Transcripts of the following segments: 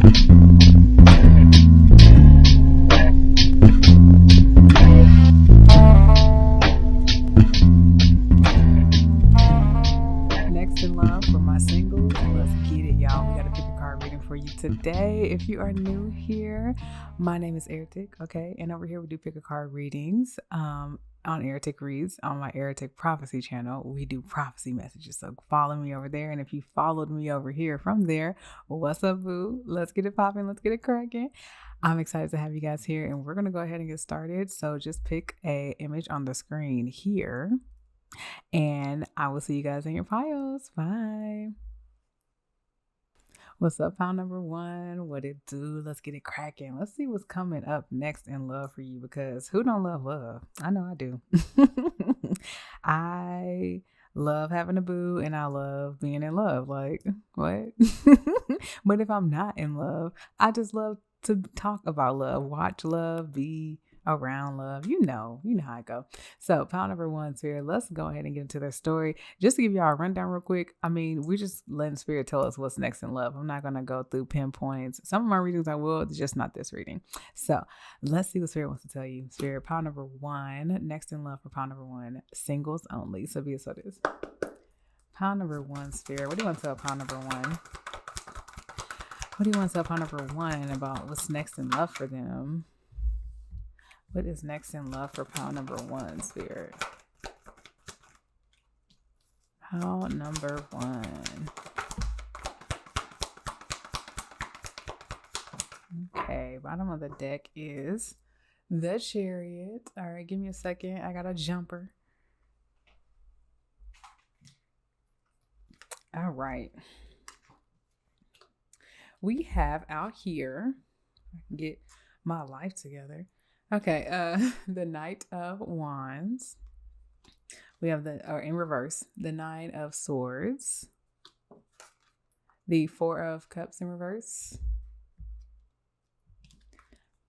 Next in love for my singles. Let's get it, y'all. We got a pick a card reading for you today. If you are new here, my name is AratiK, okay? And over here we do pick a card readings. On AratiK Reads on my AratiK Prophecy channel. We do prophecy messages. So follow me over there. And if you followed me over here from there, what's up, boo? Let's get it popping. Let's get it cracking. I'm excited to have you guys here, and we're going to go ahead and get started. So just pick a image on the screen here, and I will see you guys in your piles. Bye. What's up, pile number one? What it do? Let's get it cracking. Let's see what's coming up next in love for you, because who don't love love? I know I do. I love having a boo, and I love being in love. Like, what? But if I'm not in love, I just love to talk about love, watch love, be around love. You know how I go. So pile number one, Spirit, let's go ahead and get into their story. Just to give y'all a rundown real quick, I mean, we're just letting Spirit tell us what's next in love. I'm not going to go through pinpoints. Some of my readings I will, just not this reading. So let's see what Spirit wants to tell you. Spirit, pile number one, next in love for pile number one, singles only. So be it so it is. Pile number one, Spirit, what do you want to tell pile number one? What do you want to tell pile number one about what's next in love for them? What is next in love for pile number one, Spirit? Pile number one. Okay, bottom of the deck is the Chariot. All right, give me a second. I got a jumper. All right. We have out here, get my life together. Okay, the Knight of Wands. We have in reverse, the Nine of Swords. The Four of Cups in reverse.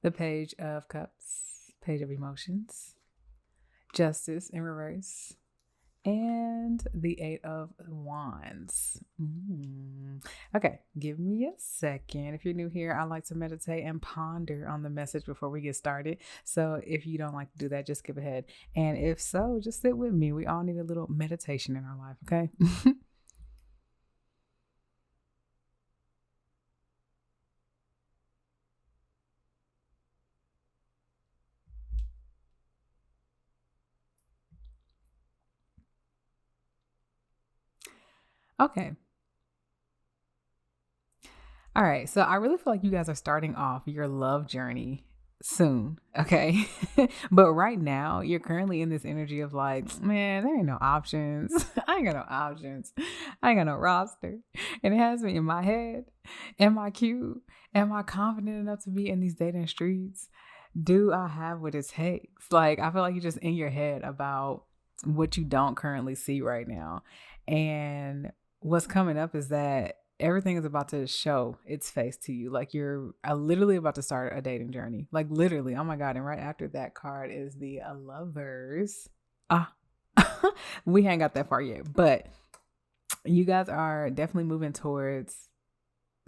The Page of Cups, Page of Emotions. Justice in reverse. And the Eight of Wands. Okay, give me a second. If you're new here, I like to meditate and ponder on the message before we get started. So if you don't like to do that, just skip ahead. And if so, just sit with me. We all need a little meditation in our life, okay? Okay. All right. So I really feel like you guys are starting off your love journey soon. Okay. But right now, you're currently in this energy of like, man, there ain't no options. I ain't got no options. I ain't got no roster. And it has me in my head. Am I cute? Am I confident enough to be in these dating streets? Do I have what it takes? Like, I feel like you're just in your head about what you don't currently see right now. And what's coming up is that everything is about to show its face to you. Like, you're literally about to start a dating journey. Like, literally. Oh my God. And right after that card is the Lovers. We ain't got that far yet, but you guys are definitely moving towards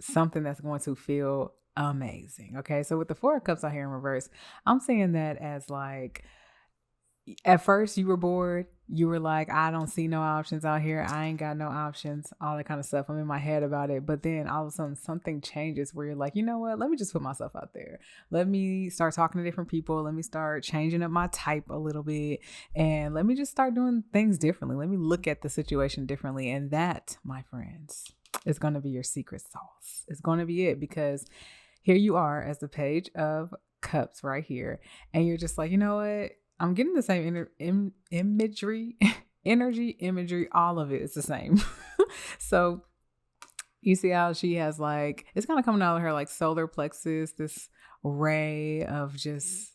something that's going to feel amazing. Okay. So with the Four of Cups out here in reverse, I'm seeing that as like, at first you were bored. You were like, I don't see no options out here. I ain't got no options, all that kind of stuff. I'm in my head about it. But then all of a sudden something changes where you're like, you know what? Let me just put myself out there. Let me start talking to different people. Let me start changing up my type a little bit. And let me just start doing things differently. Let me look at the situation differently. And that, my friends, is going to be your secret sauce. It's going to be it, because here you are as the Page of Cups right here. And you're just like, you know what? I'm getting the same imagery, all of it is the same. So you see how she has like, it's kind of coming out of her like solar plexus, this ray of just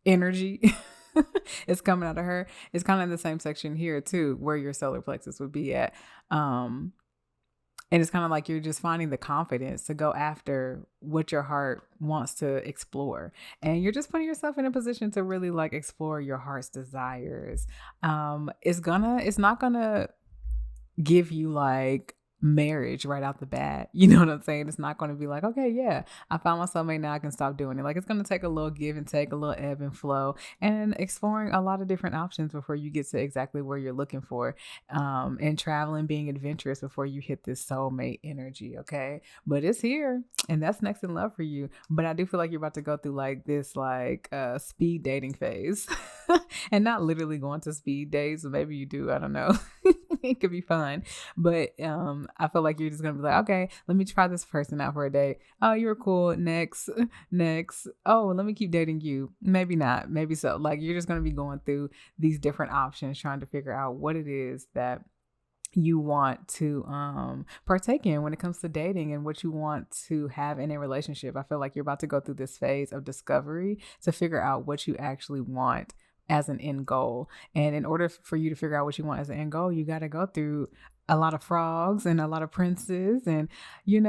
energy. It's coming out of her. It's kind of in the same section here too, where your solar plexus would be at. And it's kind of like you're just finding the confidence to go after what your heart wants to explore. And you're just putting yourself in a position to really like explore your heart's desires. It's not gonna give you like marriage right out the bat. You know what I'm saying? It's not going to be like, okay, yeah, I found my soulmate, now I can stop doing it. Like, it's going to take a little give and take, a little ebb and flow, and exploring a lot of different options before you get to exactly where you're looking for. And traveling, being adventurous before you hit this soulmate energy. Okay. But it's here, and that's next in love for you. But I do feel like you're about to go through like this, like speed dating phase. And not literally going to speed dates. Maybe you do. I don't know. It could be fun. But I feel like you're just going to be like, okay, let me try this person out for a day. Oh, you were cool. Next. Oh, let me keep dating you. Maybe not. Maybe so. Like, you're just going to be going through these different options, trying to figure out what it is that you want to partake in when it comes to dating and what you want to have in a relationship. I feel like you're about to go through this phase of discovery to figure out what you actually want as an end goal. And in order for you to figure out what you want as an end goal, you got to go through a lot of frogs and a lot of princes, and you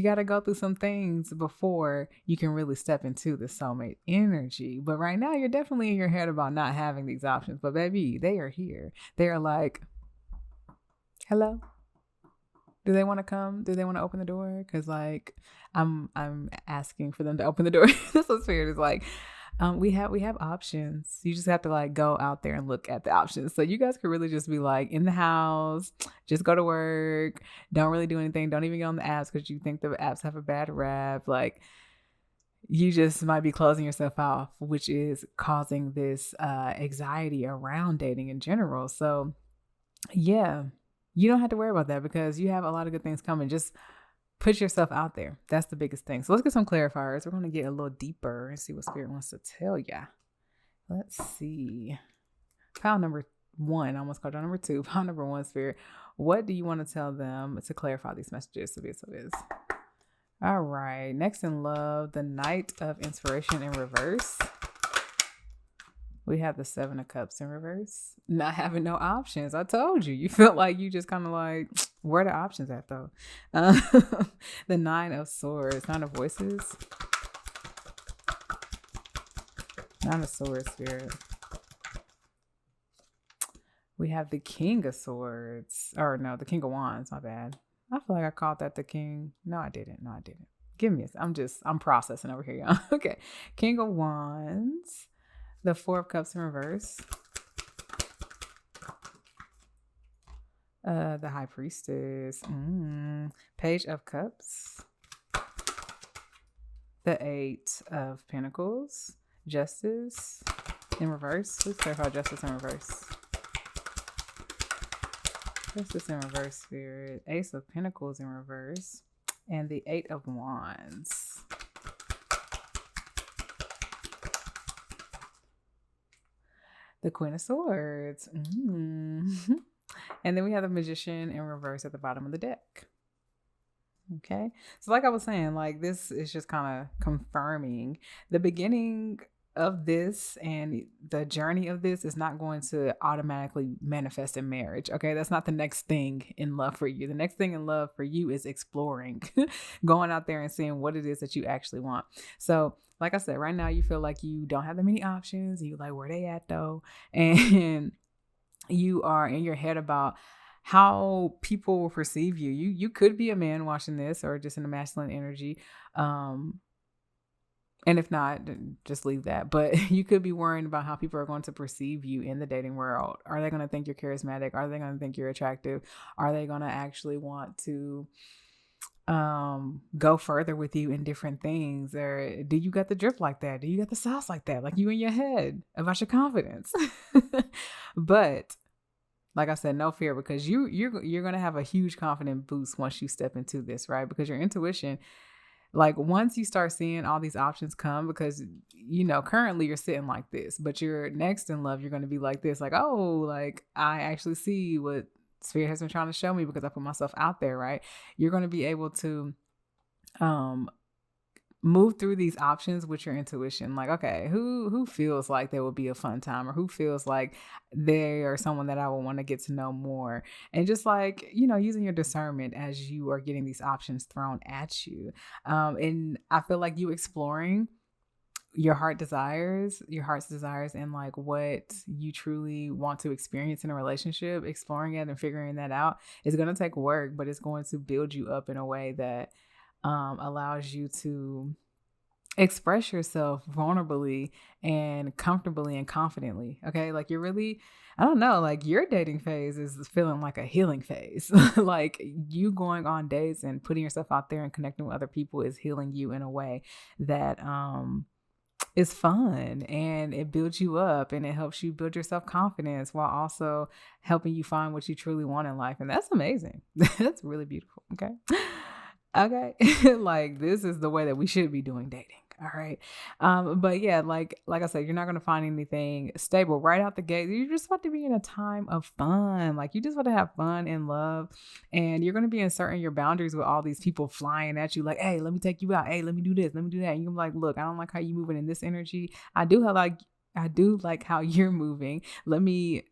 got to go through some things before you can really step into the soulmate energy. But right now you're definitely in your head about not having these options, but baby, they are here. They are like, hello, do they want to come? Do they want to open the door? Because like I'm asking for them to open the door. This was weird. It's like we have options. You just have to like go out there and look at the options. So you guys could really just be like in the house, just go to work, don't really do anything, don't even get on the apps because you think the apps have a bad rap. Like, you just might be closing yourself off, which is causing this anxiety around dating in general. So yeah, you don't have to worry about that because you have a lot of good things coming. Just put yourself out there. That's the biggest thing. So let's get some clarifiers. We're going to get a little deeper and see what Spirit wants to tell ya. Let's see. Pile number 1. I almost called y'all number 2. Pile number 1, Spirit. What do you want to tell them to clarify these messages? So it is. All right. Next in love, the Knight of Inspiration in reverse. We have the 7 of Cups in reverse. Not having no options. I told you. You felt like you just kind of like, where are the options at though? The 9 of Swords. 9 of Voices. 9 of Swords, Spirit. We have the King of Swords. Or no, the King of Wands. My bad. I feel like I called that the King. No, I didn't. Give me I'm processing over here, y'all. Okay. King of Wands. The 4 of Cups in reverse. The High Priestess. Page of Cups. The 8 of Pentacles. Justice in reverse. Let's clarify Justice in reverse. Justice in reverse, Spirit. Ace of Pentacles in reverse. And the 8 of Wands. The Queen of Swords. And then we have the Magician in reverse at the bottom of the deck. Okay. So like I was saying, like this is just kind of confirming the beginning of this, and the journey of this is not going to automatically manifest in marriage. Okay. That's not the next thing in love for you. The next thing in love for you is exploring, going out there and seeing what it is that you actually want. So like I said, right now you feel like you don't have that many options. You like, where they at though? And you are in your head about how people will perceive you. You could be a man watching this, or just in a masculine energy. And if not, just leave that. But you could be worrying about how people are going to perceive you in the dating world. Are they going to think you're charismatic? Are they going to think you're attractive? Are they going to actually want to go further with you in different things? Or do you got the drip like that? Do you got the sauce like that? Like you in your head about your confidence? But like I said, no fear, because you're going to have a huge confidence boost once you step into this, right? Because your intuition, like once you start seeing all these options come, because currently you're sitting like this, but you're next in love, you're going to be like this, like, oh, like I actually see what Spirit has been trying to show me because I put myself out there, right? You're going to be able to move through these options with your intuition. Like, okay, who feels like there will be a fun time, or who feels like they are someone that I will want to get to know more, and just like, using your discernment as you are getting these options thrown at you. And I feel like you exploring your heart's desires and like what you truly want to experience in a relationship, exploring it and figuring that out is going to take work, but it's going to build you up in a way that allows you to express yourself vulnerably and comfortably and confidently. Okay. Like you're really, I don't know, like your dating phase is feeling like a healing phase. Like you going on dates and putting yourself out there and connecting with other people is healing you in a way that is fun, and it builds you up and it helps you build your self-confidence while also helping you find what you truly want in life. And that's amazing. That's really beautiful. Okay. Okay. Like this is the way that we should be doing dating. All right. But yeah, like I said, you're not gonna find anything stable right out the gate. You just want to be in a time of fun. Like you just want to have fun and love. And you're gonna be inserting your boundaries with all these people flying at you, like, hey, let me take you out. Hey, let me do this, let me do that. And you're like, look, I don't like how you moving in this energy. I do like how you're moving. Let me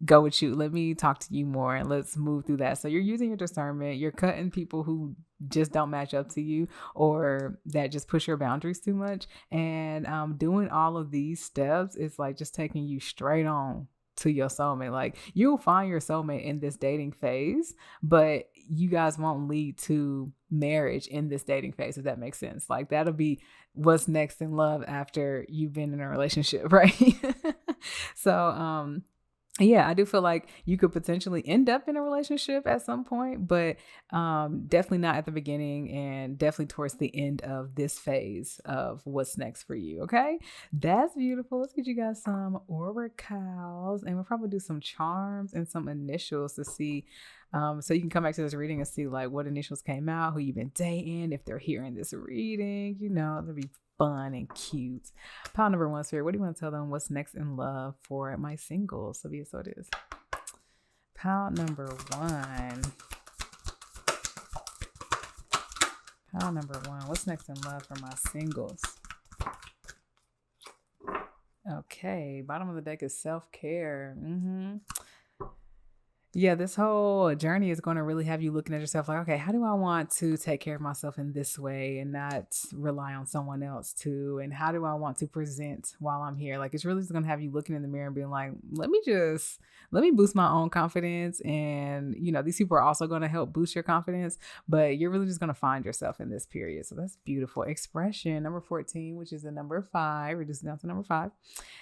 go with you. Let me talk to you more and let's move through that. So you're using your discernment. You're cutting people who just don't match up to you or that just push your boundaries too much. And doing all of these steps is like just taking you straight on to your soulmate. Like you'll find your soulmate in this dating phase, but you guys won't lead to marriage in this dating phase, if that makes sense. Like that'll be what's next in love after you've been in a relationship, right? So yeah, I do feel like you could potentially end up in a relationship at some point, but definitely not at the beginning and definitely towards the end of this phase of what's next for you. Okay, that's beautiful. Let's get you guys some oracles, and we'll probably do some charms and some initials to see. So you can come back to this reading and see like what initials came out, who you've been dating, if they're hearing this reading, it'll be fun and cute. Pile number one, Spirit, what do you want to tell them? What's next in love for my singles? So be so it is. Pile number one. Pile number one. What's next in love for my singles? Okay. Bottom of the deck is self-care. Yeah, this whole journey is going to really have you looking at yourself like, okay, how do I want to take care of myself in this way and not rely on someone else too? And how do I want to present while I'm here? Like, it's really just going to have you looking in the mirror and being like, let me boost my own confidence. And, these people are also going to help boost your confidence, but you're really just going to find yourself in this period. So that's beautiful. Expression, number 14, which is the number 5, reducing down to number 5.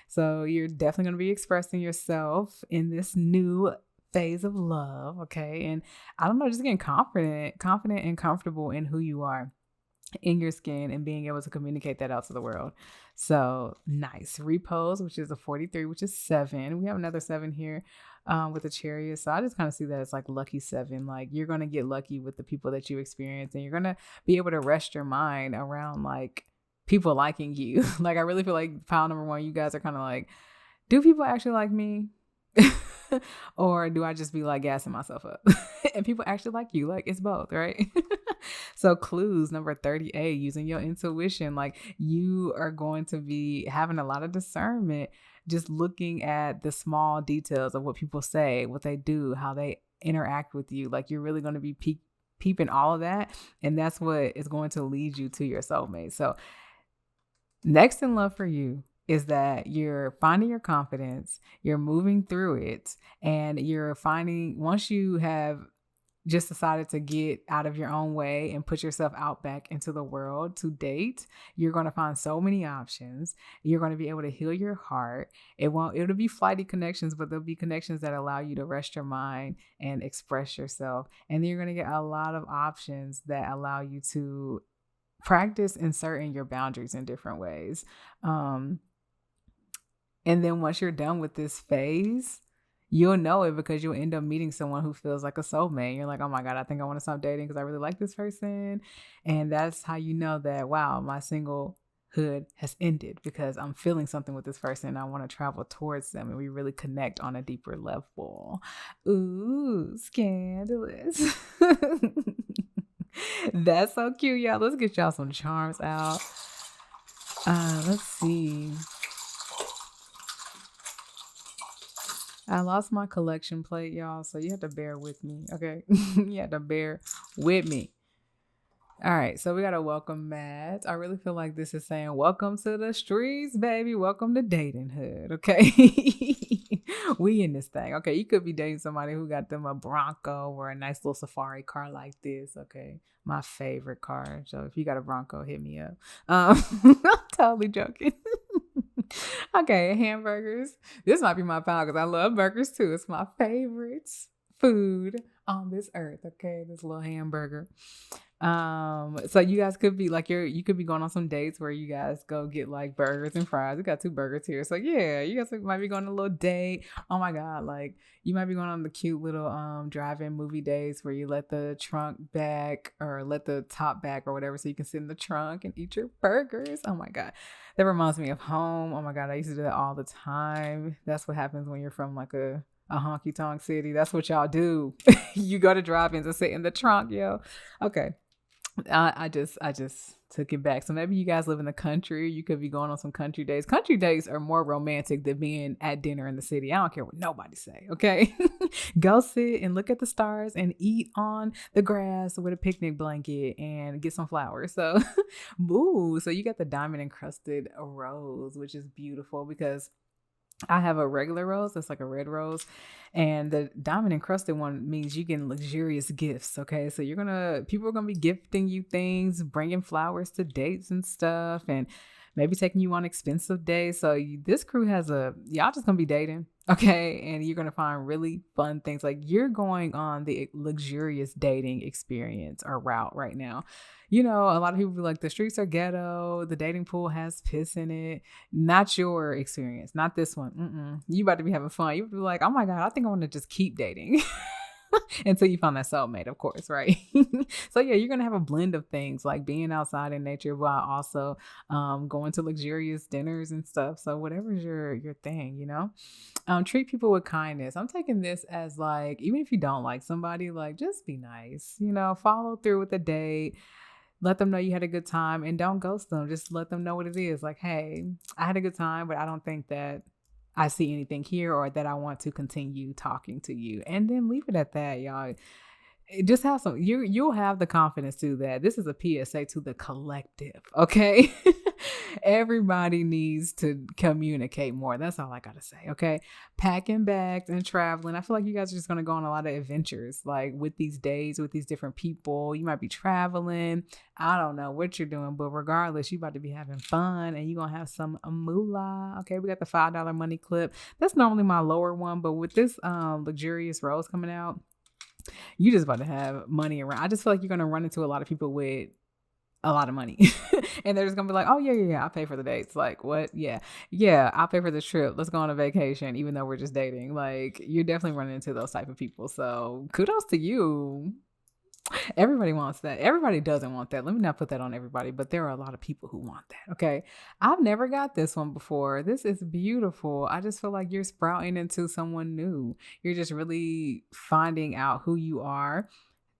So you're definitely going to be expressing yourself in this new phase of love. Okay. And I don't know, just getting confident and comfortable in who you are in your skin and being able to communicate that out to the world. So nice. Repose, which is a 43, which is 7. We have another 7 here with the Chariot. So I just kind of see that as like lucky 7. Like you're going to get lucky with the people that you experience, and you're going to be able to rest your mind around like people liking you. Like I really feel like pile number 1, you guys are kind of like, do people actually like me? Or do I just be like gassing myself up? And people actually like you. Like it's both, right? So clues, number 38, using your intuition. Like you are going to be having a lot of discernment, just looking at the small details of what people say, what they do, how they interact with you. Like you're really going to be peeping all of that. And that's what is going to lead you to your soulmate. So next in love for you is that you're finding your confidence, you're moving through it, and you're finding, once you have just decided to get out of your own way and put yourself out back into the world to date, you're going to find so many options. You're going to be able to heal your heart. It'll be flighty connections, but there'll be connections that allow you to rest your mind and express yourself. And then you're going to get a lot of options that allow you to practice inserting your boundaries in different ways. And then once you're done with this phase, you'll know it because you'll end up meeting someone who feels like a soulmate. You're like, oh my God, I think I want to stop dating because I really like this person. And that's how you know that, wow, my singlehood has ended because I'm feeling something with this person and I want to travel towards them and we really connect on a deeper level. Ooh, scandalous. That's so cute, y'all. Let's get y'all some charms out. Let's see. I lost my collection plate, y'all, so you have to bear with me, okay? You have to bear with me. All right, so we got a welcome mat. I really feel like this is saying, welcome to the streets, baby. Welcome to dating hood. Okay. We in this thing. Okay. You could be dating somebody who got them a Bronco or a nice little safari car like this. Okay. My favorite car. So if you got a Bronco, hit me up. I'm totally joking. Okay. Hamburgers. This might be my pile because I love burgers too. It's my favorite food on this earth. Okay. This little hamburger. So you guys could be like you could be going on some dates where you guys go get like burgers and fries. We got 2 burgers here. So yeah, you guys might be going on a little date. Oh my god, like you might be going on the cute little drive-in movie dates where you let the trunk back or let the top back or whatever so you can sit in the trunk and eat your burgers. Oh my god. That reminds me of home. Oh my god, I used to do that all the time. That's what happens when you're from like a honky tonk city. That's what y'all do. You go to drive-ins and sit in the trunk, yo. Okay. I just took it back. So maybe you guys live in the country. You could be going on some country days. Country days are more romantic than being at dinner in the city. I don't care what nobody say. Okay, go sit and look at the stars and eat on the grass with a picnic blanket and get some flowers. So, ooh, so you got the diamond encrusted rose, which is beautiful because I have a regular rose that's like a red rose, and the diamond encrusted one means you get luxurious gifts. Okay, so people are gonna be gifting you things, bringing flowers to dates and stuff, and maybe taking you on expensive days. So this crew y'all just gonna be dating, okay, and you're gonna find really fun things. Like you're going on the luxurious dating experience or route right now. You know, a lot of people be like, the streets are ghetto, the dating pool has piss in it. Not your experience, not this one. You about to be having fun. You be like, oh my God, I think I want to just keep dating until you find that soulmate, of course, right? So yeah, you're gonna have a blend of things like being outside in nature while also going to luxurious dinners and stuff. So whatever's your thing, treat people with kindness. I'm taking this as like, even if you don't like somebody, like just be nice, follow through with the date. Let them know you had a good time and don't ghost them. Just let them know what it is. Like, hey, I had a good time, but I don't think that I see anything here or that I want to continue talking to you. And then leave it at that, y'all. Just have you'll have the confidence to that. This is a PSA to the collective, okay? Everybody needs to communicate more. That's all I gotta say, okay? Packing bags and traveling. I feel like you guys are just gonna go on a lot of adventures, like with these days, with these different people. You might be traveling. I don't know what you're doing, but regardless, you about to be having fun and you're gonna have some moolah. Okay, we got the $5 money clip. That's normally my lower one, but with this luxurious rose coming out, you just about to have money around. I just feel like you're going to run into a lot of people with a lot of money and they're just going to be like, oh yeah, I'll pay for the dates. Like what? Yeah, I'll pay for the trip. Let's go on a vacation, even though we're just dating. Like you're definitely running into those type of people. So kudos to you. Everybody wants that. Everybody doesn't want that. Let me not put that on everybody, but there are a lot of people who want that. Okay. I've never got this one before. This is beautiful. I just feel like you're sprouting into someone new. You're just really finding out who you are,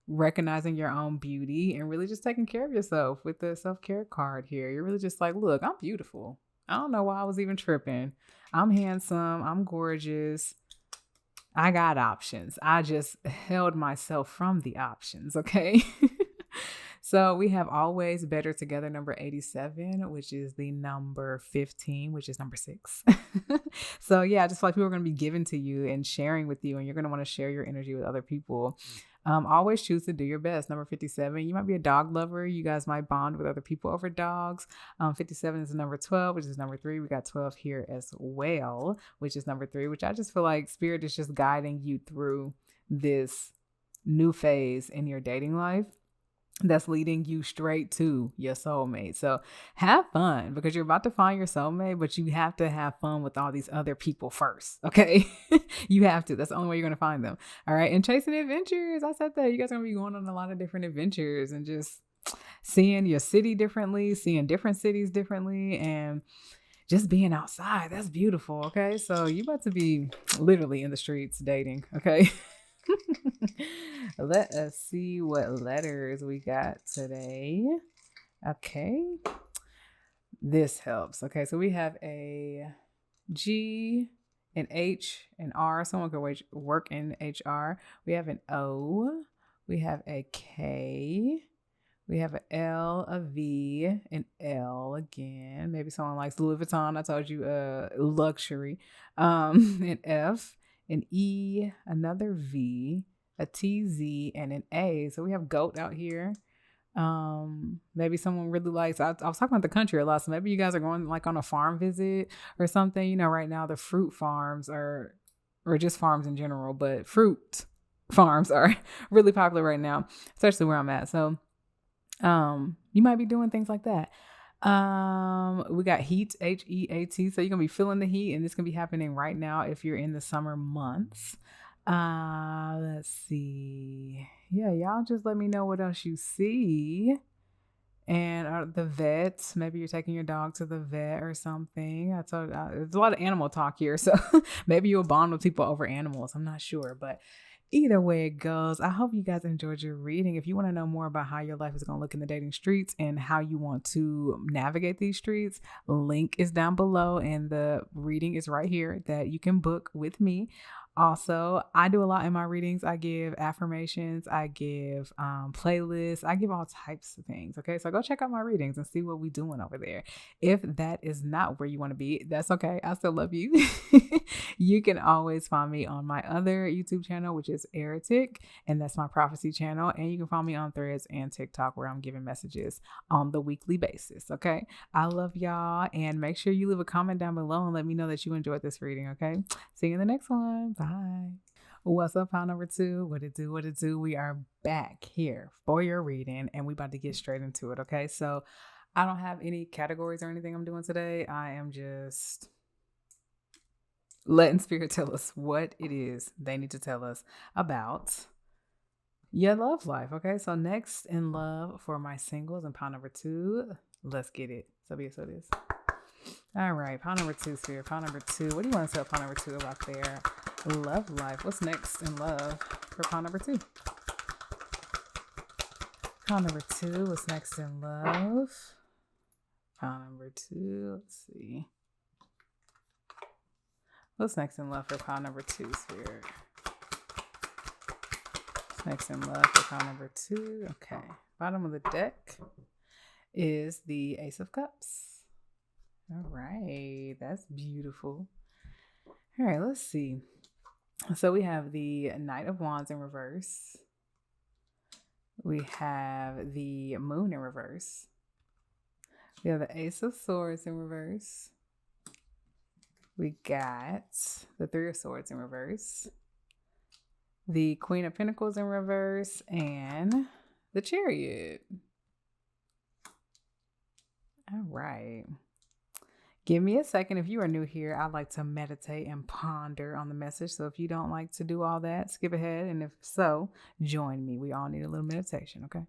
recognizing your own beauty, and really just taking care of yourself with the self-care card here. You're really just like, look, I'm beautiful. I don't know why I was even tripping. I'm handsome. I'm gorgeous. I got options. I just held myself from the options, okay? So we have always better together, number 87, which is the number 15, which is number 6. So yeah, just like people are going to be given to you and sharing with you, and you're going to want to share your energy with other people. Always choose to do your best. Number 57, you might be a dog lover. You guys might bond with other people over dogs. 57 is number 12, which is number 3. We got 12 here as well, which is number 3, which I just feel like Spirit is just guiding you through this new phase in your dating life that's leading you straight to your soulmate. So have fun because you're about to find your soulmate, but you have to have fun with all these other people first. Okay. You have to. That's the only way you're going to find them. All right. And chasing adventures. I said that you guys are going to be going on a lot of different adventures and just seeing your city differently, seeing different cities differently, and just being outside. That's beautiful. Okay. So you about to be literally in the streets dating. Okay. Let us see what letters we got today. Okay. This helps. Okay, so we have a G, an H, an R. Someone could work in HR. We have an O. We have a K. We have an L, a V, an L again. Maybe someone likes Louis Vuitton. I told you, luxury. An F, an E, another V, a T, Z, and an A. So we have goat out here. Maybe someone really likes, I was talking about the country a lot, so maybe you guys are going like on a farm visit or something. You know, right now the fruit farms are, or just farms in general, but fruit farms are really popular right now, especially where I'm at. So you might be doing things like that. We got heat, Heat. So you're gonna be feeling the heat, and this can be happening right now if you're in the summer months. Let's see. Yeah, y'all just let me know what else you see. And the vets, maybe you're taking your dog to the vet or something. I told there's a lot of animal talk here, so maybe you'll bond with people over animals. I'm not sure, but either way it goes, I hope you guys enjoyed your reading. If you want to know more about how your life is going to look in the dating streets and how you want to navigate these streets, link is down below and the reading is right here that you can book with me. Also, I do a lot in my readings. I give affirmations, I give playlists, I give all types of things. Okay, so go check out my readings and see what we doing over there. If that is not where you want to be, that's okay. I still love you. You can always find me on my other YouTube channel, which is AratiK, and that's my prophecy channel. And you can find me on Threads and TikTok, where I'm giving messages on the weekly basis. Okay, I love y'all, and make sure you leave a comment down below and let me know that you enjoyed this reading. Okay, see you in the next one. Bye. What's up, pile number 2? What it do? What it do? We are back here for your reading, and we about to get straight into it. Okay, so I don't have any categories or anything I'm doing today. I am just letting spirit tell us what it is they need to tell us about your love life. Okay, so next in love for my singles and pile number 2. Let's get it. So be it, so it is. All right, pile number 2, Spirit. Pile number 2. What do you want to tell pile number 2 about their love life? What's next in love for pile number 2? Pile number 2. What's next in love? Pile number 2. Let's see. What's next in love for pile number 2, Spirit? What's next in love for pile number 2? Okay. Bottom of the deck is the Ace of Cups. All right, that's beautiful. All right, let's see. So we have the Knight of Wands in reverse. We have the Moon in reverse. We have the Ace of Swords in reverse. We got the Three of Swords in reverse. The Queen of Pentacles in reverse, and the Chariot. All right. Give me a second. If you are new here, I like to meditate and ponder on the message. So if you don't like to do all that, skip ahead. And if so, join me. We all need a little meditation, okay?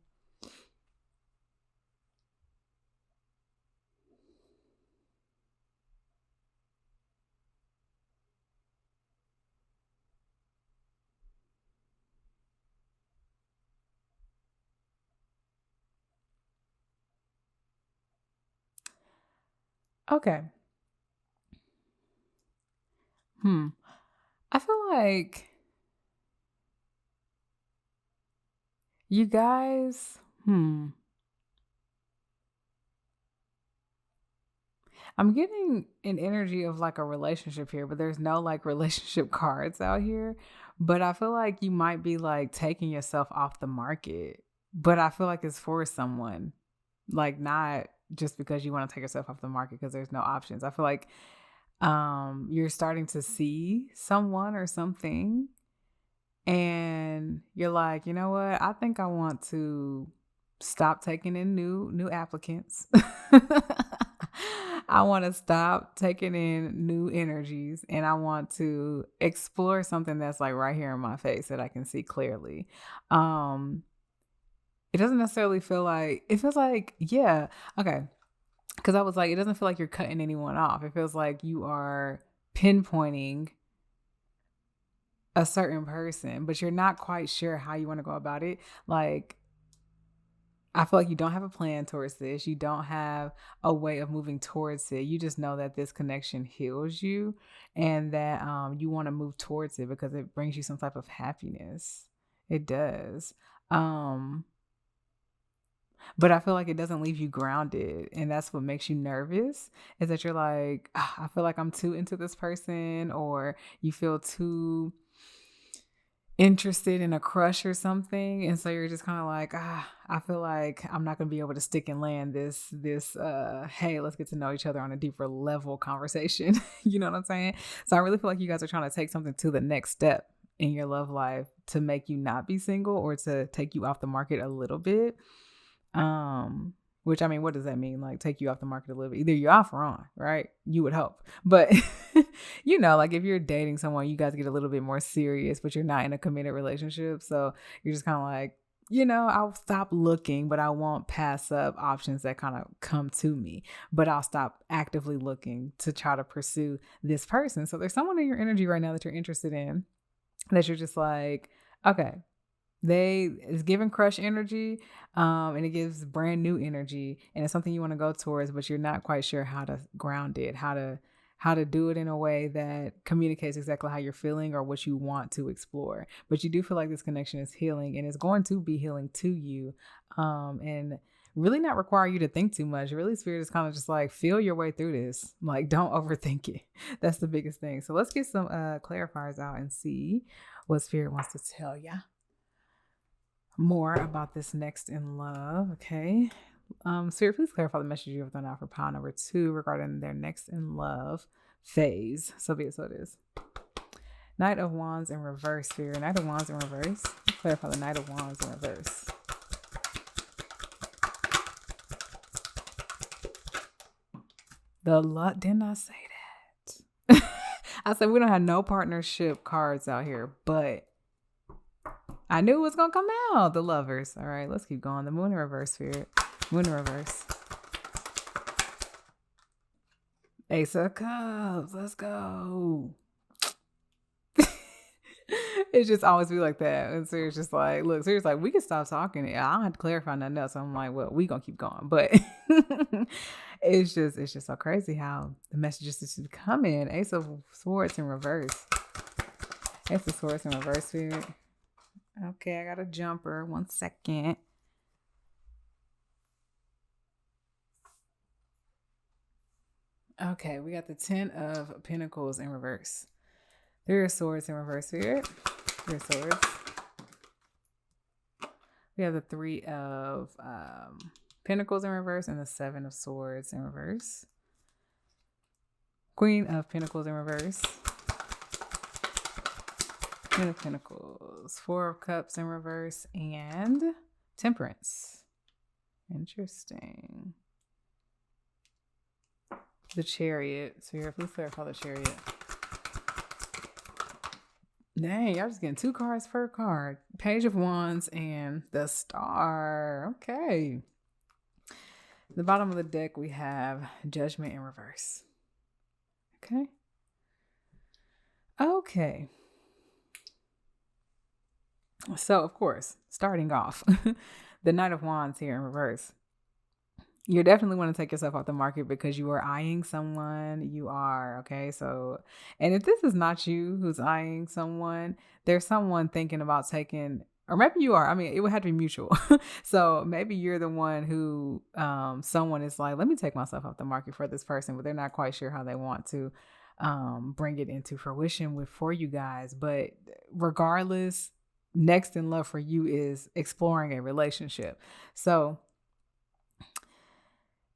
Okay. I feel like you guys, I'm getting an energy of like a relationship here, but there's no like relationship cards out here. But I feel like you might be like taking yourself off the market. But I feel like it's for someone, like not just because you want to take yourself off the market because there's no options. I feel like you're starting to see someone or something, and you're like, you know what? I think I want to stop taking in new applicants. I want to stop taking in new energies, and I want to explore something that's like right here in my face that I can see clearly. It doesn't necessarily feel like, it feels like, yeah, okay. Because I was like, it doesn't feel like you're cutting anyone off. It feels like you are pinpointing a certain person, but you're not quite sure how you want to go about it. Like, I feel like you don't have a plan towards this. You don't have a way of moving towards it. You just know that this connection heals you, and that you want to move towards it because it brings you some type of happiness. It does. But I feel like it doesn't leave you grounded. And that's what makes you nervous, is that you're like, I feel like I'm too into this person, or you feel too interested in a crush or something, and so you're just kind of like, I feel like I'm not gonna be able to stick and land this hey, let's get to know each other on a deeper level conversation. You know what I'm saying? So I really feel like you guys are trying to take something to the next step in your love life to make you not be single, or to take you off the market a little bit. Which, I mean, what does that mean? Like, take you off the market a little bit. Either you're off or on, right? You would hope. But, like if you're dating someone, you guys get a little bit more serious, but you're not in a committed relationship. So you're just kind of like, I'll stop looking, but I won't pass up options that kind of come to me. But I'll stop actively looking to try to pursue this person. So there's someone in your energy right now that you're interested in, that you're just like, okay, it's giving crush energy, and it gives brand new energy, and it's something you want to go towards, but you're not quite sure how to ground it, how to do it in a way that communicates exactly how you're feeling or what you want to explore. But you do feel like this connection is healing, and it's going to be healing to you, and really not require you to think too much. Really, Spirit is kind of just like, feel your way through this. Like, don't overthink it. That's the biggest thing. So let's get some clarifiers out and see what Spirit wants to tell you more about this next in love. Okay. Spirit, please clarify the message you have done out for pile number 2 regarding their next in love phase. So be it, so it is. Knight of Wands in reverse, Spirit. Knight of Wands in reverse. Clarify the Knight of Wands in reverse. Didn't I say that? I said we don't have no partnership cards out here, but I knew it was going to come out. The Lovers. All right, let's keep going. The Moon in reverse, Spirit. Moon in reverse. Ace of Cups. Let's go. It's just always be like that. And so it's just like, look, Spirit's like, we can stop talking. I don't have to clarify nothing else. So I'm like, well, we going to keep going. But it's just so crazy how the messages just come in. Ace of Swords in reverse. Ace of Swords in reverse, Spirit. Okay, I got a jumper. 1 second. Okay, we got the 10 of Pentacles in reverse. 3 of Swords in reverse, Spirit. 3 of Swords. We have the 3 of Pentacles in reverse and the 7 of Swords in reverse. Queen of Pentacles in reverse. Queen of Pentacles, 4 of Cups in reverse, and Temperance. Interesting. The Chariot. So here, please clarify the Chariot. Dang, y'all just getting 2 cards per card. Page of Wands and the Star. Okay. The bottom of the deck, we have Judgment in reverse. Okay. Okay. So, of course, starting off, the Knight of Wands here in reverse. You definitely want to take yourself off the market because you are eyeing someone. You are, okay? So, and if this is not you who's eyeing someone, there's someone thinking about taking, or maybe you are. I mean, it would have to be mutual. So maybe you're the one who, someone is like, let me take myself off the market for this person, but they're not quite sure how they want to bring it into fruition for you guys. But regardless, next in love for you is exploring a relationship. So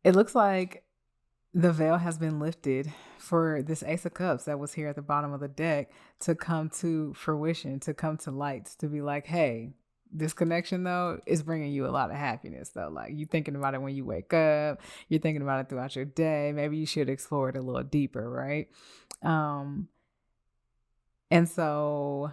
it looks like the veil has been lifted for this Ace of Cups that was here at the bottom of the deck to come to fruition, to come to light, to be like, hey, this connection though is bringing you a lot of happiness though. Like, you thinking about it when you wake up, you're thinking about it throughout your day. Maybe you should explore it a little deeper, right? And so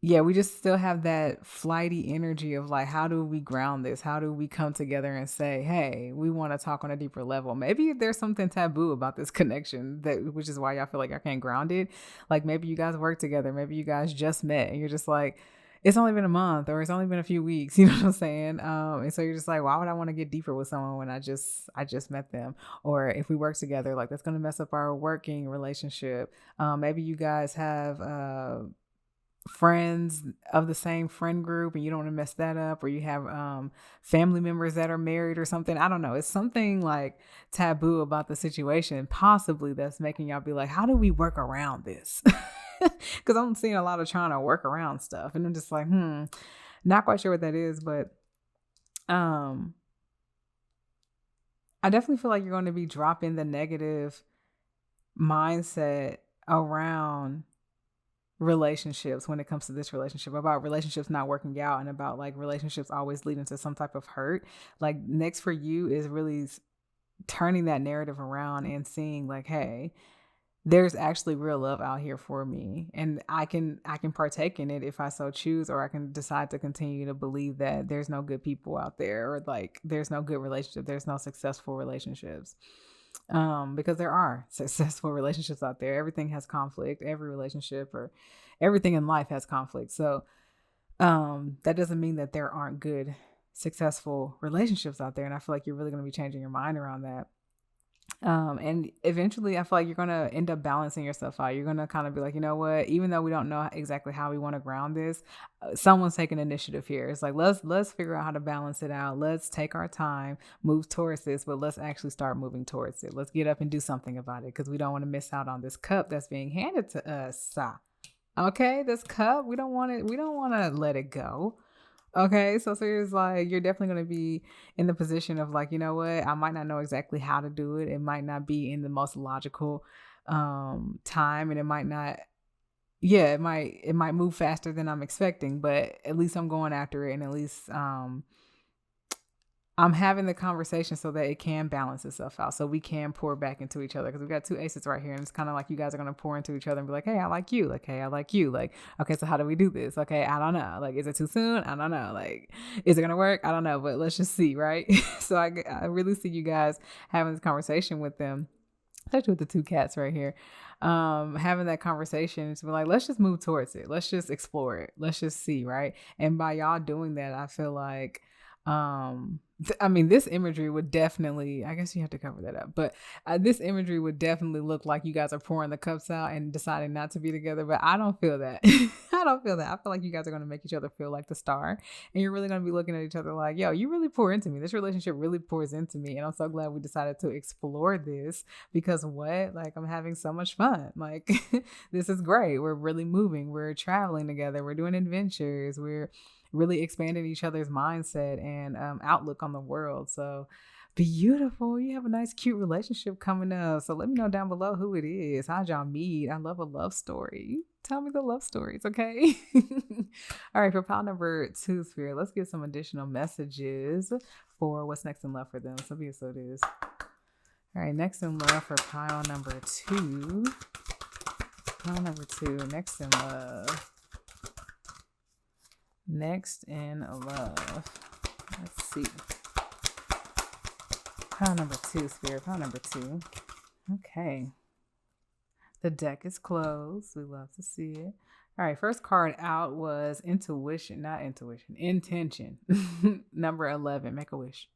yeah, we just still have that flighty energy of like, how do we ground this? How do we come together and say, hey, we want to talk on a deeper level? Maybe there's something taboo about this connection, which is why y'all feel like y'all can't ground it. Like, maybe you guys work together. Maybe you guys just met and you're just like, it's only been a month or it's only been a few weeks. You know what I'm saying? And so you're just like, why would I want to get deeper with someone when I just met them? Or if we work together, like, that's going to mess up our working relationship. Maybe you guys have, friends of the same friend group and you don't want to mess that up, or you have family members that are married or something. I don't know. It's something like taboo about the situation, possibly, that's making y'all be like, how do we work around this? Because I'm seeing a lot of trying to work around stuff, and I'm just like, not quite sure what that is. But um I definitely feel like you're going to be dropping the negative mindset around relationships when it comes to this relationship, about relationships not working out, and about like relationships always leading to some type of hurt. Like, next for you is really turning that narrative around and seeing like, hey, there's actually real love out here for me, and I can partake in it if I so choose, or I can decide to continue to believe that there's no good people out there, or like there's no good relationship, there's no successful relationships. Because there are successful relationships out there. Everything has conflict. Every relationship or everything in life has conflict. So that doesn't mean that there aren't good, successful relationships out there. And I feel like you're really going to be changing your mind around that. And eventually I feel like you're going to end up balancing yourself out. You're going to kind of be like, you know what, even though we don't know exactly how we want to ground this, someone's taking initiative here. It's like, let's figure out how to balance it out. Let's take our time, move towards this, but let's actually start moving towards it. Let's get up and do something about it, because we don't want to miss out on this cup that's being handed to us. Okay, this cup, we don't want to let it go. Okay, so it's like you're definitely going to be in the position of like, you know what, I might not know exactly how to do it. It might not be in the most logical time, and it might not, yeah, it might move faster than I'm expecting, but at least I'm going after it, and at least I'm having the conversation so that it can balance itself out, so we can pour back into each other, because we got two aces right here, and it's kind of like you guys are going to pour into each other and be like, hey, I like you, like, hey, I like you, like, okay, so how do we do this? Okay, I don't know, like, is it too soon? I don't know, like, is it going to work? I don't know, but let's just see, right? So I really see you guys having this conversation with them, especially with the two cats right here, having that conversation to be like, let's just move towards it, let's just explore it, let's just see, right? And by y'all doing that, I feel like this imagery would definitely, I guess you have to cover that up, but this imagery would definitely look like you guys are pouring the cups out and deciding not to be together. But I don't feel that. I don't feel that. I feel like you guys are going to make each other feel like the star, and you're really going to be looking at each other like, yo, you really pour into me. This relationship really pours into me. And I'm so glad we decided to explore this, because like, I'm having so much fun. Like, this is great. We're really moving. We're traveling together. We're doing adventures. We're really expanding each other's mindset and outlook on the world. So beautiful. You have a nice, cute relationship coming up. So let me know down below who it is. How'd y'all meet? I love a love story. Tell me the love stories, okay? All right, for pile number 2, Spirit, let's get some additional messages for what's next in love for them. So be it so it is. All right, next in love for pile number 2. Pile number 2, next in love. Next in love. Let's see. Pile number 2, Spirit. Pile number 2. Okay. The deck is closed. We love to see it. All right. First card out was intention. Number 11. Make a wish.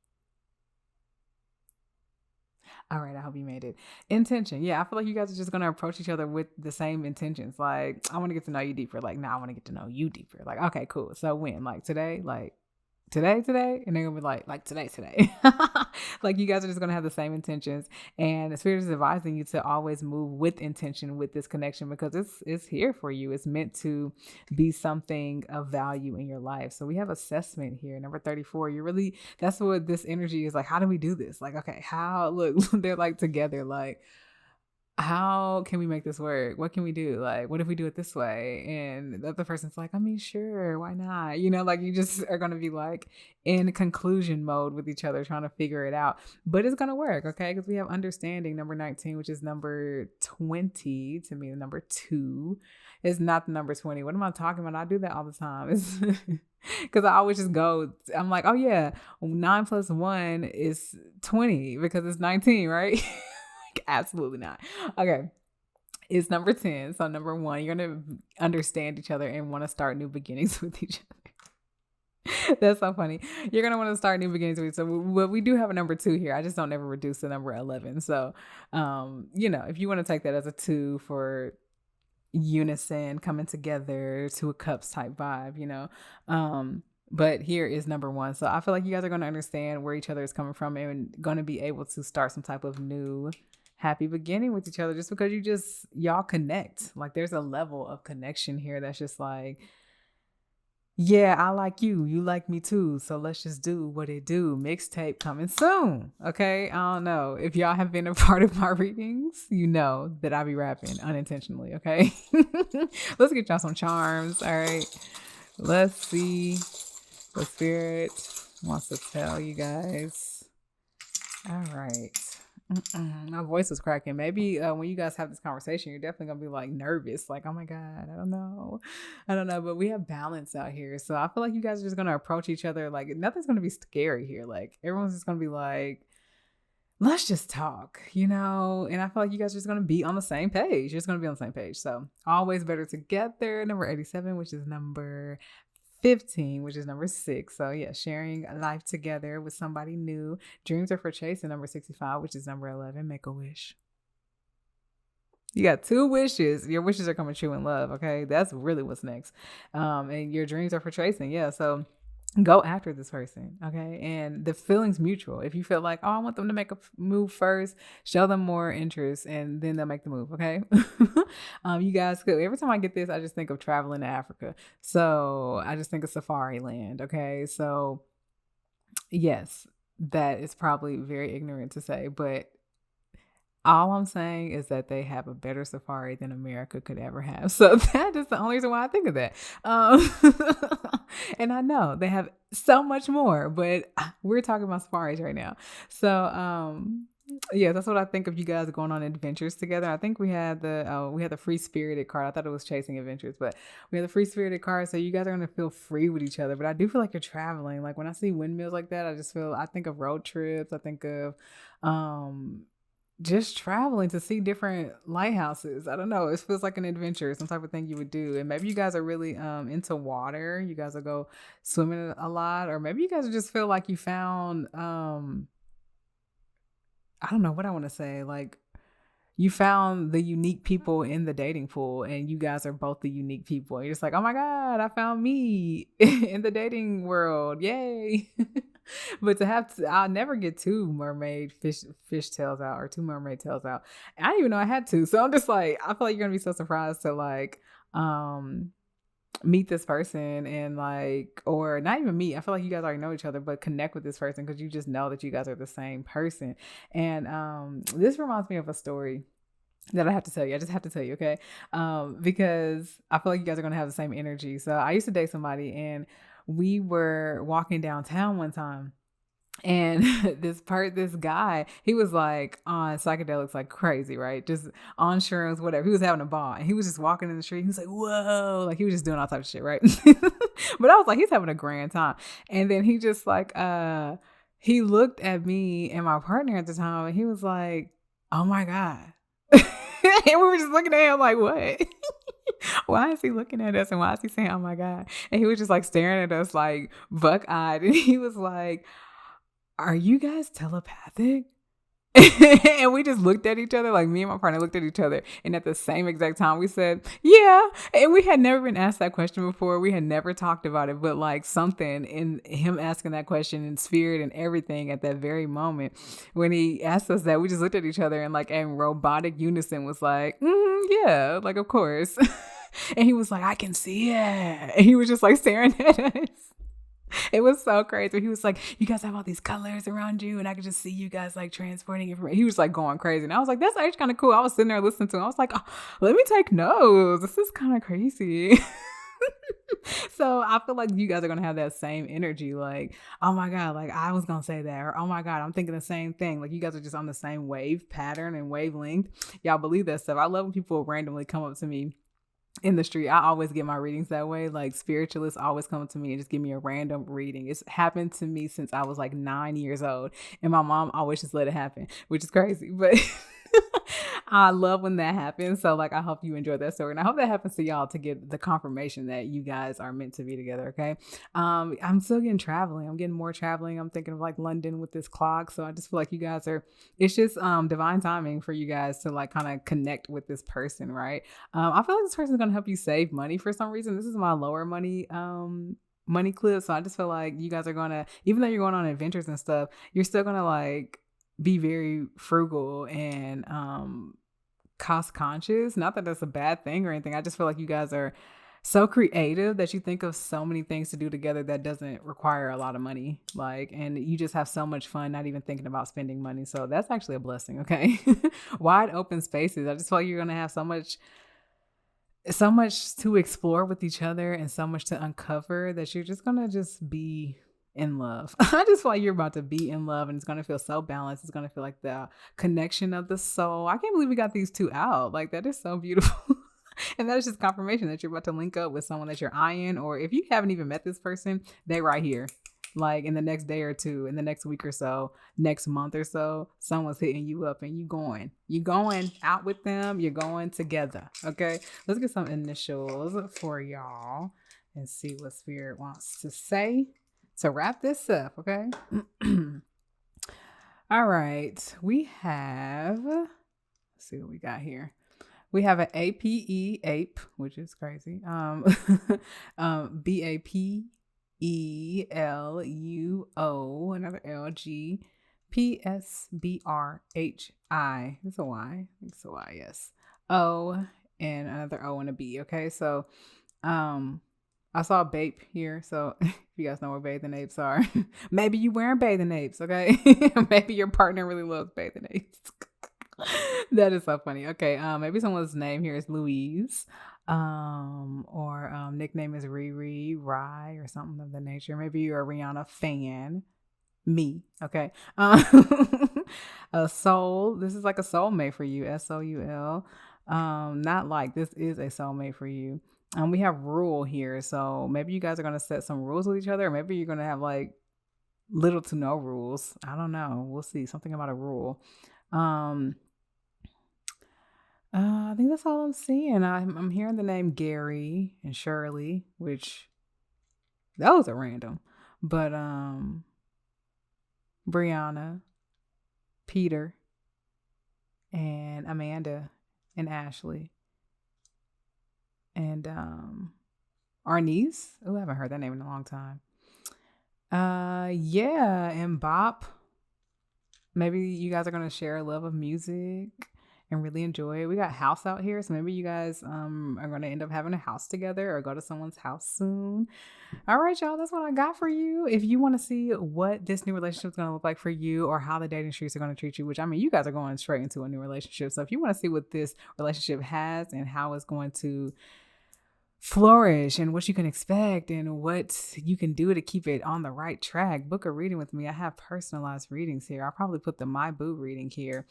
All right, I hope you made it. Intention. Yeah, I feel like you guys are just going to approach each other with the same intentions. Like, I want to get to know you deeper. Like, I want to get to know you deeper. Like, okay, cool. So when? Like today? Like today? And they're going to be like today. Like, you guys are just going to have the same intentions. And the Spirit is advising you to always move with intention with this connection, because it's here for you. It's meant to be something of value in your life. So we have assessment here. Number 34. That's what this energy is like. How do we do this? Like, okay, look, they're like together. Like, how can we make this work? What can we do? Like, what if we do it this way? And the other person's like, sure, why not? Like, you just are going to be like in conclusion mode with each other, trying to figure it out. But it's going to work, okay? Because we have understanding, number 19, which is number 20. To me, the number 2 is not the number 20. What am I talking about? I do that all the time. It's because I always just go, I'm like, oh yeah, 9 plus 1 is 20 because it's 19, right? Absolutely not. Okay. It's number 10. So number 1, you're going to understand each other and want to start new beginnings with each other. That's so funny. You're going to want to start new beginnings with each other. But we do have a number 2 here. I just don't ever reduce the number 11. So, if you want to take that as a 2 for unison, coming together to a cups type vibe, but here is number one. So I feel like you guys are going to understand where each other is coming from and going to be able to start some type of new happy beginning with each other just because y'all connect. Like there's a level of connection here that's just like, yeah, I like you. You like me too. So let's just do what it do. Mixtape coming soon. Okay. I don't know. If y'all have been a part of my readings, you know that I be rapping unintentionally. Okay. Let's get y'all some charms. All right. Let's see what spirit wants to tell you guys. All right. My voice was cracking. Maybe when you guys have this conversation, you're definitely gonna be like nervous, like, oh my god, I don't know. But we have balance out here, so I feel like you guys are just gonna approach each other like nothing's gonna be scary here. Like everyone's just gonna be like, let's just talk, And I feel like you guys are just gonna be on the same page. You're just gonna be on the same page. So always better together. Number 87, which is number 15, which is number 6. So yeah, sharing life together with somebody new. Dreams are for chasing. Number 65, which is number 11. Make a wish. You got 2 wishes. Your wishes are coming true in love. Okay, that's really what's next. And your dreams are for chasing. Yeah, so go after this person, okay? And the feeling's mutual. If you feel like, oh, I want them to make a move first, show them more interest, and then they'll make the move, okay? You guys could. Every time I get this, I just think of traveling to Africa. So I just think of Safari Land, okay? So yes, that is probably very ignorant to say, but all I'm saying is that they have a better safari than America could ever have. So that is the only reason why I think of that. And I know they have so much more, but we're talking about safaris right now. So yeah, that's what I think of you guys going on adventures together. I think we had the free spirited card. I thought it was chasing adventures, but we had the free spirited card. So you guys are gonna feel free with each other. But I do feel like you're traveling. Like when I see windmills like that, I think of road trips. I think of just traveling to see different lighthouses. I don't know. It feels like an adventure, some type of thing you would do. And maybe you guys are really into water. You guys will go swimming a lot, or maybe you guys just feel like you found I don't know what I want to say. Like you found the unique people in the dating pool, and you guys are both the unique people. You're just like, oh my god, I found me in the dating world. Yay. But I'll never get 2 mermaid fish tails out or 2 mermaid tails out. I didn't even know I had 2. So I'm just like, I feel like you're gonna be so surprised to like meet this person and like, or not even meet. I feel like you guys already know each other, but connect with this person because you just know that you guys are the same person. And this reminds me of a story that I have to tell you. I just have to tell you, okay? Because I feel like you guys are gonna have the same energy. So I used to date somebody, and we were walking downtown one time, and this guy, he was like on psychedelics like crazy, right? Just on shrooms, whatever. He was having a ball, and he was just walking in the street. He was like, whoa, like he was just doing all types of shit, right? But I was like, he's having a grand time. And then he just like he looked at me and my partner at the time, and he was like, oh my god. And we were just looking at him like, what? Why is he looking at us, and why is he saying, oh my god? And he was just like staring at us like buck-eyed, and he was like, are you guys telepathic? And we just looked at each other, like me and my partner looked at each other, and at the same exact time we said, yeah. And we had never been asked that question before. We had never talked about it, but like something in him asking that question in spirit and everything at that very moment when he asked us that, we just looked at each other and like in robotic unison was like, yeah, like of course. And he was like, I can see it. And he was just like staring at us. It was so crazy. He was like, you guys have all these colors around you, and I could just see you guys like transporting information. He was like going crazy. And I was like, that's actually kind of cool. I was sitting there listening to him. I was like, oh, let me take notes. This is kind of crazy. So I feel like you guys are going to have that same energy. Like, oh my God, like I was going to say that. Or, oh my God, I'm thinking the same thing. Like you guys are just on the same wave pattern and wavelength. Y'all believe that stuff. I love when people randomly come up to me in the street. I always get my readings that way. Like spiritualists always come to me and just give me a random reading. It's happened to me since I was like 9 years old, and my mom always just let it happen, which is crazy. But I love when that happens. So like I hope you enjoy that story. And I hope that happens to y'all to get the confirmation that you guys are meant to be together. Okay. I'm still getting traveling. I'm getting more traveling. I'm thinking of like London with this clock. So I just feel like you guys are, it's just divine timing for you guys to like kind of connect with this person, right? I feel like this person is gonna help you save money for some reason. This is my lower money clip. So I just feel like you guys are gonna, even though you're going on adventures and stuff, you're still gonna like be very frugal and cost conscious. Not that that's a bad thing or anything. I just feel like you guys are so creative that you think of so many things to do together that doesn't require a lot of money. Like, and you just have so much fun, not even thinking about spending money. So that's actually a blessing. Okay. Wide open spaces. I just feel like you're going to have so much to explore with each other and so much to uncover that you're just going to just be in love. I just feel like you're about to be in love and it's going to feel so balanced. It's going to feel like the connection of the soul. I can't believe we got these two out. Like that is so beautiful. And that is just confirmation that you're about to link up with someone that you're eyeing, or if you haven't even met this person, they right here. Like in the next day or two, in the next week or so, next month or so, someone's hitting you up and you going out with them. You're going together. Okay. Let's get some initials for y'all and see what Spirit wants to say to wrap this up. Okay. All right. We have, let's see what we got here. We have an APE, ape, which is crazy. BAPELUO, another LG, PSBRHI. It's a Y. It's a Y, yes. O and another O and a B. Okay, so I saw Bape here, so if you guys know where bathing apes are, maybe you wearing bathing apes, okay? Maybe your partner really loves bathing apes. That is so funny. Okay, maybe someone's name here is Louise, or nickname is Riri, Rye, or something of the nature. Maybe you're a Rihanna fan. Me, okay. A soul. This is like a soulmate for you. SOUL. Not like this is a soulmate for you. We have rule here, so maybe you guys are gonna set some rules with each other, or maybe you're gonna have like little to no rules. I don't know. We'll see. Something about a rule. I think that's all I'm seeing. I'm hearing the name Gary and Shirley, which those are random. But Brianna, Peter, and Amanda and Ashley. And Arnice. Oh, I haven't heard that name in a long time. Yeah, and Bop. Maybe you guys are gonna share a love of music and really enjoy it. We got house out here, so maybe you guys are going to end up having a house together or go to someone's house soon. All right, y'all, that's what I got for you. If you want to see what this new relationship is going to look like for you, or how the dating streets are going to treat you, which I mean, you guys are going straight into a new relationship. So if you want to see what this relationship has and how it's going to flourish and what you can expect and what you can do to keep it on the right track, book a reading with me. I have personalized readings here. I'll probably put the My Boo reading here,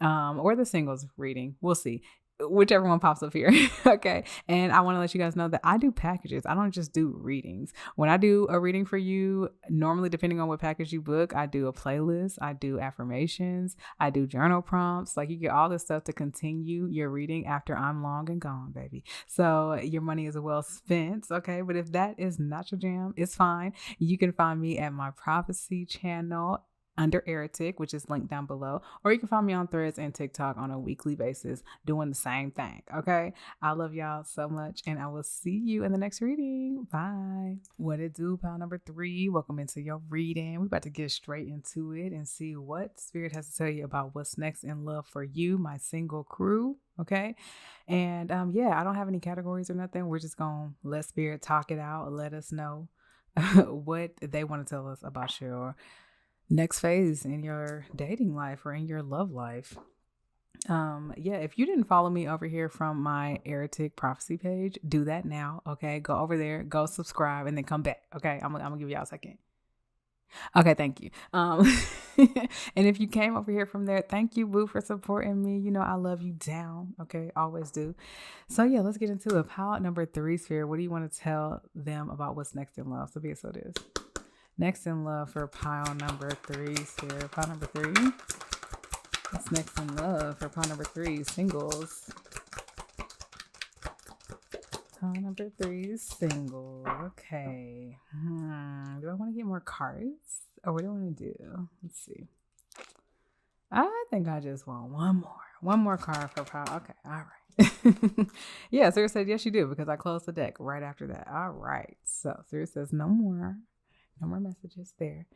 or the singles reading. We'll see. Whichever one pops up here. Okay. And I want to let you guys know that I do packages. I don't just do readings. When I do a reading for you, normally depending on what package you book, I do a playlist, I do affirmations, I do journal prompts. Like you get all this stuff to continue your reading after I'm long and gone, baby. So your money is well spent. Okay. But if that is not your jam, it's fine. You can find me at my prophecy channel under AratiK, which is linked down below, or you can find me on Threads and TikTok on a weekly basis doing the same thing. Okay. I love y'all so much, and I will see you in the next reading. Bye. What it do, pile number 3? Welcome into your reading. We're about to get straight into it and see what Spirit has to tell you about what's next in love for you, my single crew. Okay. And yeah, I don't have any categories or nothing. We're just gonna let Spirit talk it out, let us know what they want to tell us about your next phase in your dating life or in your love life. Yeah, if you didn't follow me over here from my AratiK prophecy page, do that now. Okay, go over there, go subscribe, and then come back. Okay, I'm gonna give y'all a second. Okay, thank you. And if you came over here from there, thank you, boo, for supporting me. You know I love you down. Okay, always do. So yeah, let's get into it. Pile number 3, Spirit. What do you want to tell them about what's next in love? So be it so it is. Next in love for pile number 3, Spirit. Pile number 3. What's next in love for pile number 3? Singles. Pile number 3 is single. Okay. Do I want to get more cards? Or what do I want to do? Let's see. I think I just want one more. One more card for pile. Okay. All right. Yeah, Sarah said yes, you do, because I closed the deck right after that. All right. So Sarah says no more. No more messages there.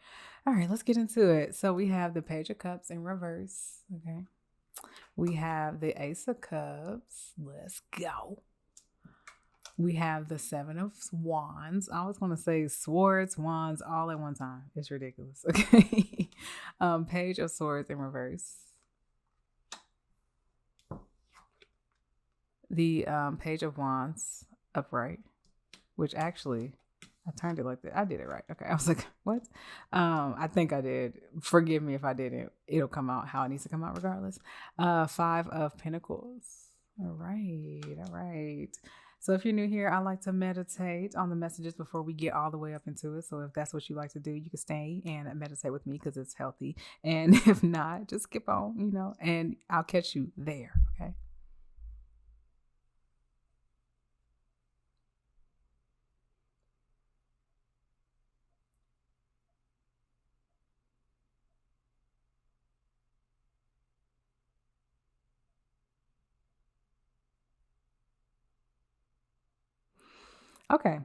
All right, let's get into it. So we have the Page of Cups in reverse. Okay. We have the Ace of Cups. Let's go. We have the Seven of Wands. I always want to say swords, wands, all at one time. It's ridiculous. Okay. Page of Swords in reverse. The Page of Wands upright, which actually I turned it like that. I did it right. Okay. I was like, what? I think I did. Forgive me if I didn't. It'll come out how it needs to come out regardless. Five of Pentacles. All right. All right. So if you're new here, I like to meditate on the messages before we get all the way up into it. So if that's what you like to do, you can stay and meditate with me because it's healthy. And if not, just skip on, and I'll catch you there. Okay. Okay.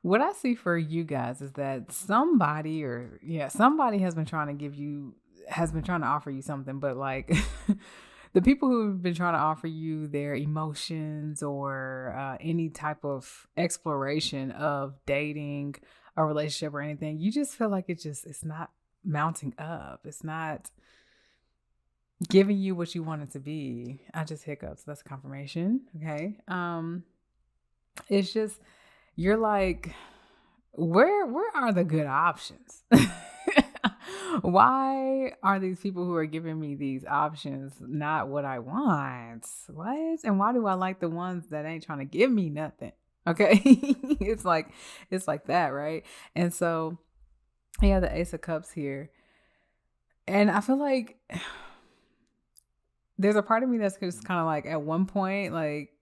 What I see for you guys is that somebody has been trying to offer you something, but like the people who've been trying to offer you their emotions or any type of exploration of dating a relationship or anything, you just feel like it's not mounting up. It's not giving you what you want it to be. I just hiccuped, so that's confirmation. Okay. It's just, you're like, where are the good options? Why are these people who are giving me these options not what I want? What? And why do I like the ones that ain't trying to give me nothing? Okay. It's like that, right? And so yeah, the Ace of Cups here. And I feel like there's a part of me that's just kind of like, at one point, like,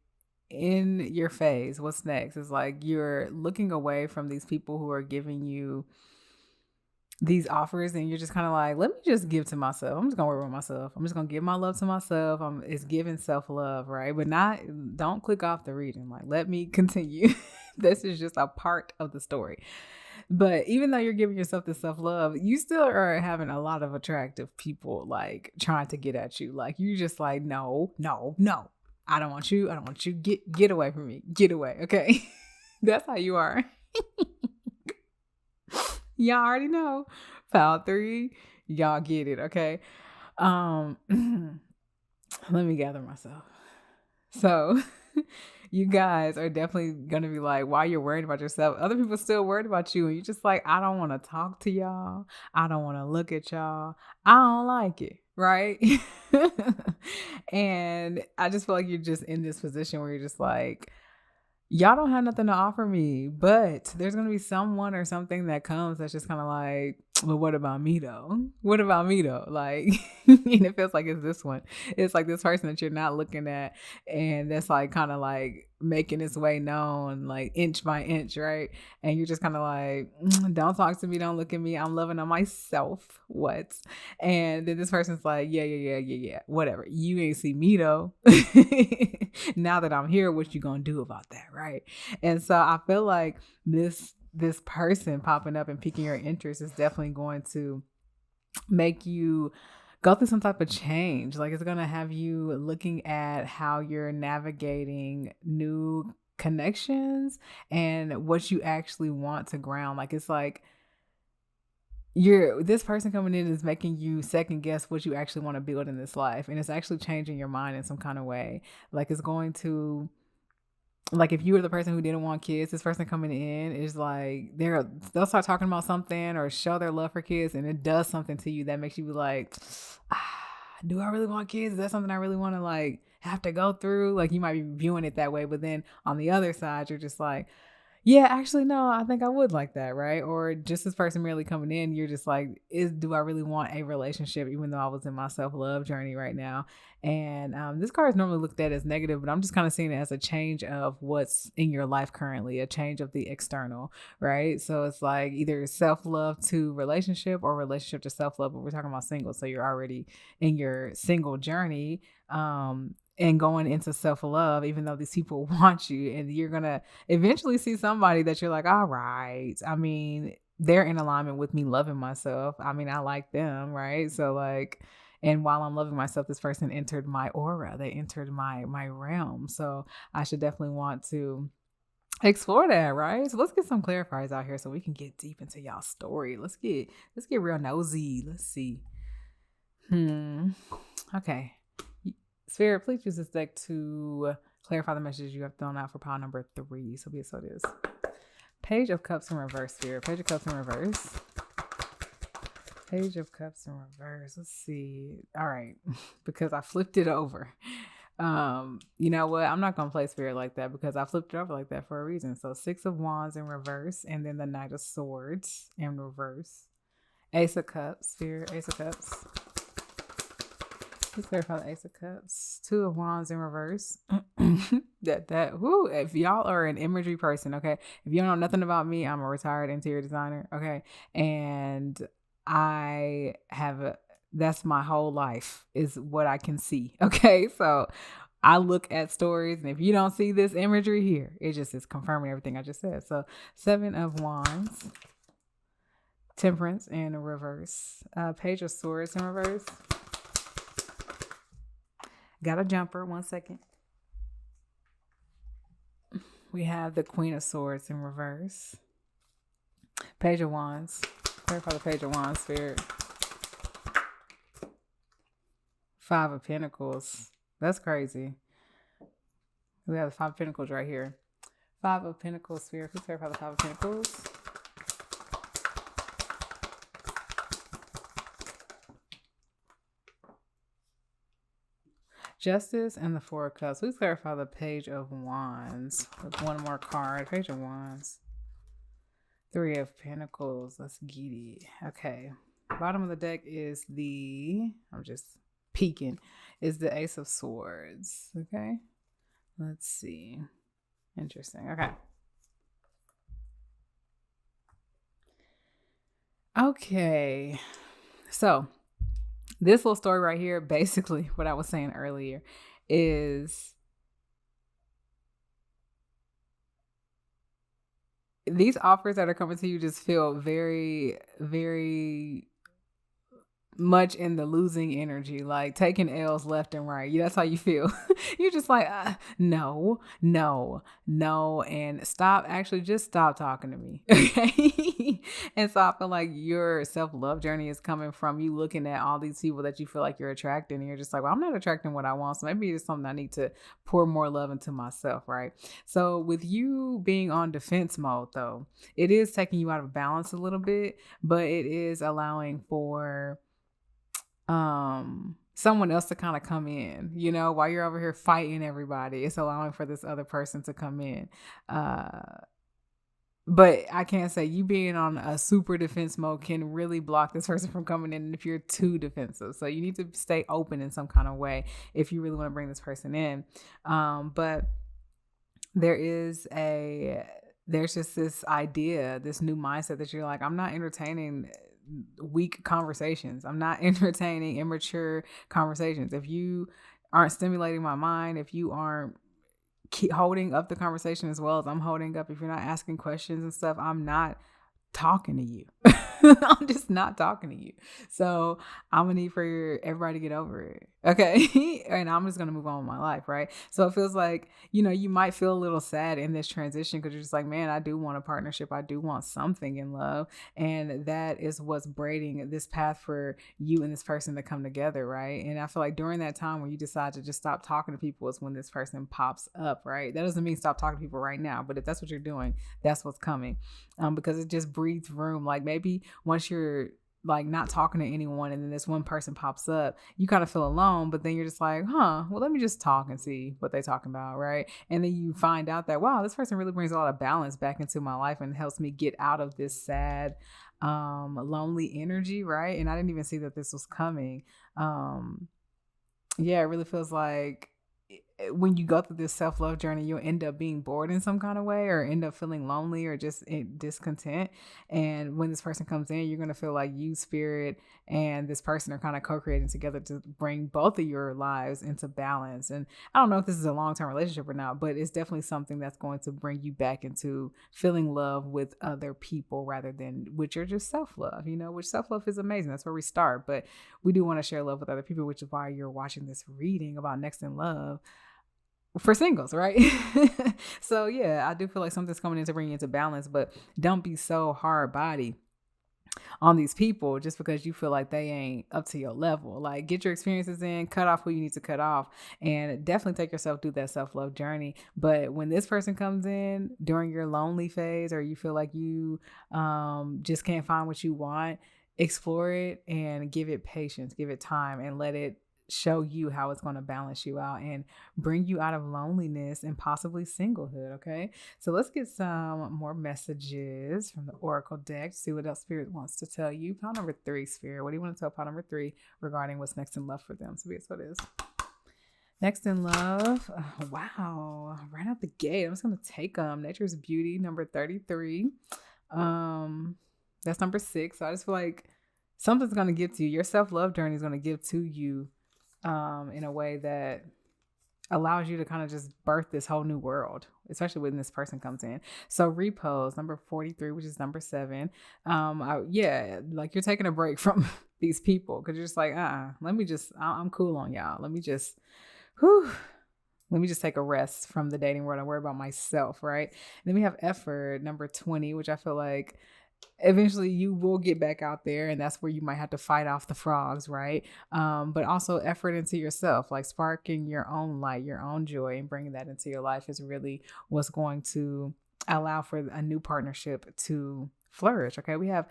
in your phase, what's next is like you're looking away from these people who are giving you these offers, and you're just kind of like, let me just give to myself. I'm just gonna work with myself. I'm just gonna give my love to myself. It's giving self-love, right? But don't click off the reading. Like, let me continue. This is just a part of the story. But even though you're giving yourself this self-love, you still are having a lot of attractive people like trying to get at you. Like, you just like, no. I don't want you. Get away from me. Get away. Okay. That's how you are. Y'all already know. Pile 3. Y'all get it. Okay. Let me gather myself. So you guys are definitely going to be like, why you're worried about yourself. Other people still worried about you. And you're just like, I don't want to talk to y'all. I don't want to look at y'all. I don't like it. Right. And I just feel like you're just in this position where you're just like, y'all don't have nothing to offer me, but there's going to be someone or something that comes that's just kind of like, well, what about me though? Like, and it feels like it's this one. It's like this person that you're not looking at, and that's like kind of like making its way known, like inch by inch, right? And you're just kind of like, don't talk to me, don't look at me, I'm loving on myself. What? And then this person's like, yeah, whatever. You ain't see me though. Now that I'm here, what you gonna do about that, right? And so I feel like this person popping up and piquing your interest is definitely going to make you go through some type of change. Like, it's going to have you looking at how you're navigating new connections and what you actually want to ground. Like, it's like this person coming in is making you second guess what you actually want to build in this life. And it's actually changing your mind in some kind of way. Like, it's going to, like, if you were the person who didn't want kids, this person coming in is like, they'll start talking about something or show their love for kids, and it does something to you that makes you be like, do I really want kids? Is that something I really want to like have to go through? Like, you might be viewing it that way, but then on the other side, you're just like, Yeah, actually, no, I think I would like that, right? Or just this person merely coming in, you're just like, do I really want a relationship, even though I was in my self love journey right now? And this card is normally looked at as negative, but I'm just kind of seeing it as a change of what's in your life currently, a change of the external, right? So it's like either self love to relationship or relationship to self love, but we're talking about single. So you're already in your single journey. And going into self love, even though these people want you, and you're gonna eventually see somebody that you're like, all right. I mean, they're in alignment with me loving myself. I mean, I like them, right? So like, and while I'm loving myself, this person entered my aura. They entered my realm. So I should definitely want to explore that, right? So let's get some clarifiers out here so we can get deep into y'all's story. Let's get real nosy. Let's see. Okay. Spirit, please use this deck to clarify the messages you have thrown out for pile number 3. So be it so it is. Page of Cups in reverse, Spirit. Page of Cups in reverse. Page of Cups in reverse. Let's see. All right. Because I flipped it over. You know what? I'm not going to play Spirit like that because I flipped it over like that for a reason. So 6 of Wands in reverse, and then the Knight of Swords in reverse. Ace of Cups, Spirit. Ace of Cups. Let's clarify the Ace of Cups. 2 of Wands in reverse. If y'all are an imagery person, okay. If you don't know nothing about me, I'm a retired interior designer, okay. And that's my whole life is what I can see, okay. So I look at stories, and if you don't see this imagery here, it just is confirming everything I just said. So 7 of Wands, Temperance in reverse, Page of Swords in reverse. Got a jumper. 1 second. We have the Queen of Swords in reverse. Page of Wands. Clarify the Page of Wands, Spirit. 5 of Pentacles. That's crazy. We have the 5 of Pentacles right here. 5 of Pentacles, Spirit. Please clarify the 5 of Pentacles. Justice and the 4 of Cups. Please clarify the Page of Wands with one more card. Page of Wands. 3 of Pentacles. Let's get it. Okay. Bottom of the deck is I'm just peeking, is the Ace of Swords. Okay. Let's see. Interesting. Okay. Okay. So this little story right here, basically what I was saying earlier, is these offers that are coming to you just feel very, very much in the losing energy, like taking L's left and right. That's how you feel. You're just like, no, and just stop talking to me. Okay. And so I feel like your self-love journey is coming from you looking at all these people that you feel like you're attracting, and you're just like, well, I'm not attracting what I want. So maybe it's something I need to pour more love into myself, right? So with you being on defense mode though, it is taking you out of balance a little bit, but it is allowing for someone else to kind of come in, while you're over here fighting everybody. It's allowing for this other person to come in. But I can't say you being on a super defense mode can really block this person from coming in if you're too defensive. So you need to stay open in some kind of way if you really want to bring this person in. But there's just this idea, this new mindset that you're like, I'm not entertaining weak conversations. I'm not entertaining immature conversations. If you aren't stimulating my mind, if you aren't holding up the conversation as well as I'm holding up, if you're not asking questions and stuff, I'm not talking to you. I'm just not talking to you. So I'm gonna need for everybody to get over it. Okay. And I'm just gonna move on with my life, right? So it feels like, you might feel a little sad in this transition because you're just like, man, I do want a partnership. I do want something in love. And that is what's braiding this path for you and this person to come together, right? And I feel like during that time when you decide to just stop talking to people is when this person pops up, right? That doesn't mean stop talking to people right now, but if that's what you're doing, that's what's coming. Because it just breathes room. Like maybe once you're like not talking to anyone, and then this one person pops up, you kind of feel alone, but then you're just like, well, let me just talk and see what they're talking about, right? And then you find out that, wow, this person really brings a lot of balance back into my life and helps me get out of this sad, lonely energy, right? And I didn't even see that this was coming. Yeah, it really feels like when you go through this self-love journey, you'll end up being bored in some kind of way, or end up feeling lonely or just discontent. And when this person comes in, you're going to feel like you, spirit, and this person are kind of co-creating together to bring both of your lives into balance. And I don't know if this is a long-term relationship or not, but it's definitely something that's going to bring you back into feeling love with other people rather than with your just self-love, which self-love is amazing. That's where we start. But we do want to share love with other people, which is why you're watching this reading about Next in Love for singles, right? So yeah, I do feel like something's coming in to bring you into balance, but don't be so hard body on these people just because you feel like they ain't up to your level. Like, get your experiences in, cut off who you need to cut off, and definitely take yourself through that self-love journey. But when this person comes in during your lonely phase, or you feel like you just can't find what you want, explore it and give it patience, give it time, and let it show you how it's going to balance you out and bring you out of loneliness and possibly singlehood. Okay, so let's get some more messages from the Oracle deck, see what else Spirit wants to tell you. Pile number 3, Spirit, what do you want to tell pile number 3 regarding what's next in love for them? So that's what it is. Next in love. Wow, right out the gate, I'm just going to take them. Nature's Beauty, number 33. That's number 6. So I just feel like something's going to give to you. Your self-love journey is going to give to you in a way that allows you to kind of just birth this whole new world, especially when this person comes in. So Repose, number 43, which is number 7. Like you're taking a break from these people because you're just like, I'm cool on y'all. Let me just take a rest from the dating world and worry about myself, right? And then we have Effort, number 20, which I feel like eventually you will get back out there, and that's where you might have to fight off the frogs, right? But also effort into yourself, like sparking your own light, your own joy, and bringing that into your life is really what's going to allow for a new partnership to flourish. Okay, we have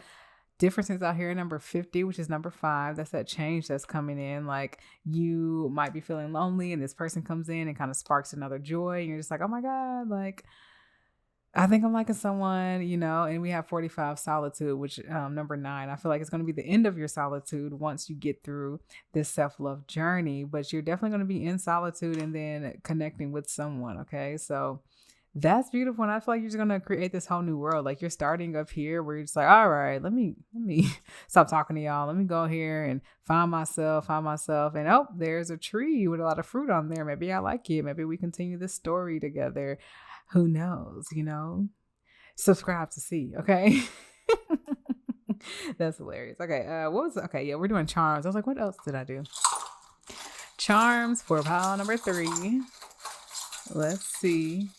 differences out here. Number 50, which is number 5. That's that change that's coming in. Like, you might be feeling lonely and this person comes in and kind of sparks another joy, and you're just like, oh my God, like, I think I'm liking someone, and we have 45, Solitude, which number 9. I feel like it's going to be the end of your solitude once you get through this self-love journey, but you're definitely going to be in solitude and then connecting with someone. Okay, so that's beautiful. And I feel like you're just going to create this whole new world. Like, you're starting up here where you're just like, all right, let me stop talking to y'all. Let me go here and find myself. And there's a tree with a lot of fruit on there. Maybe I like it. Maybe we continue this story together. Who knows, subscribe to see. Okay. That's hilarious. Okay. We're doing charms. I was like, what else did I do? Charms for pile number 3. Let's see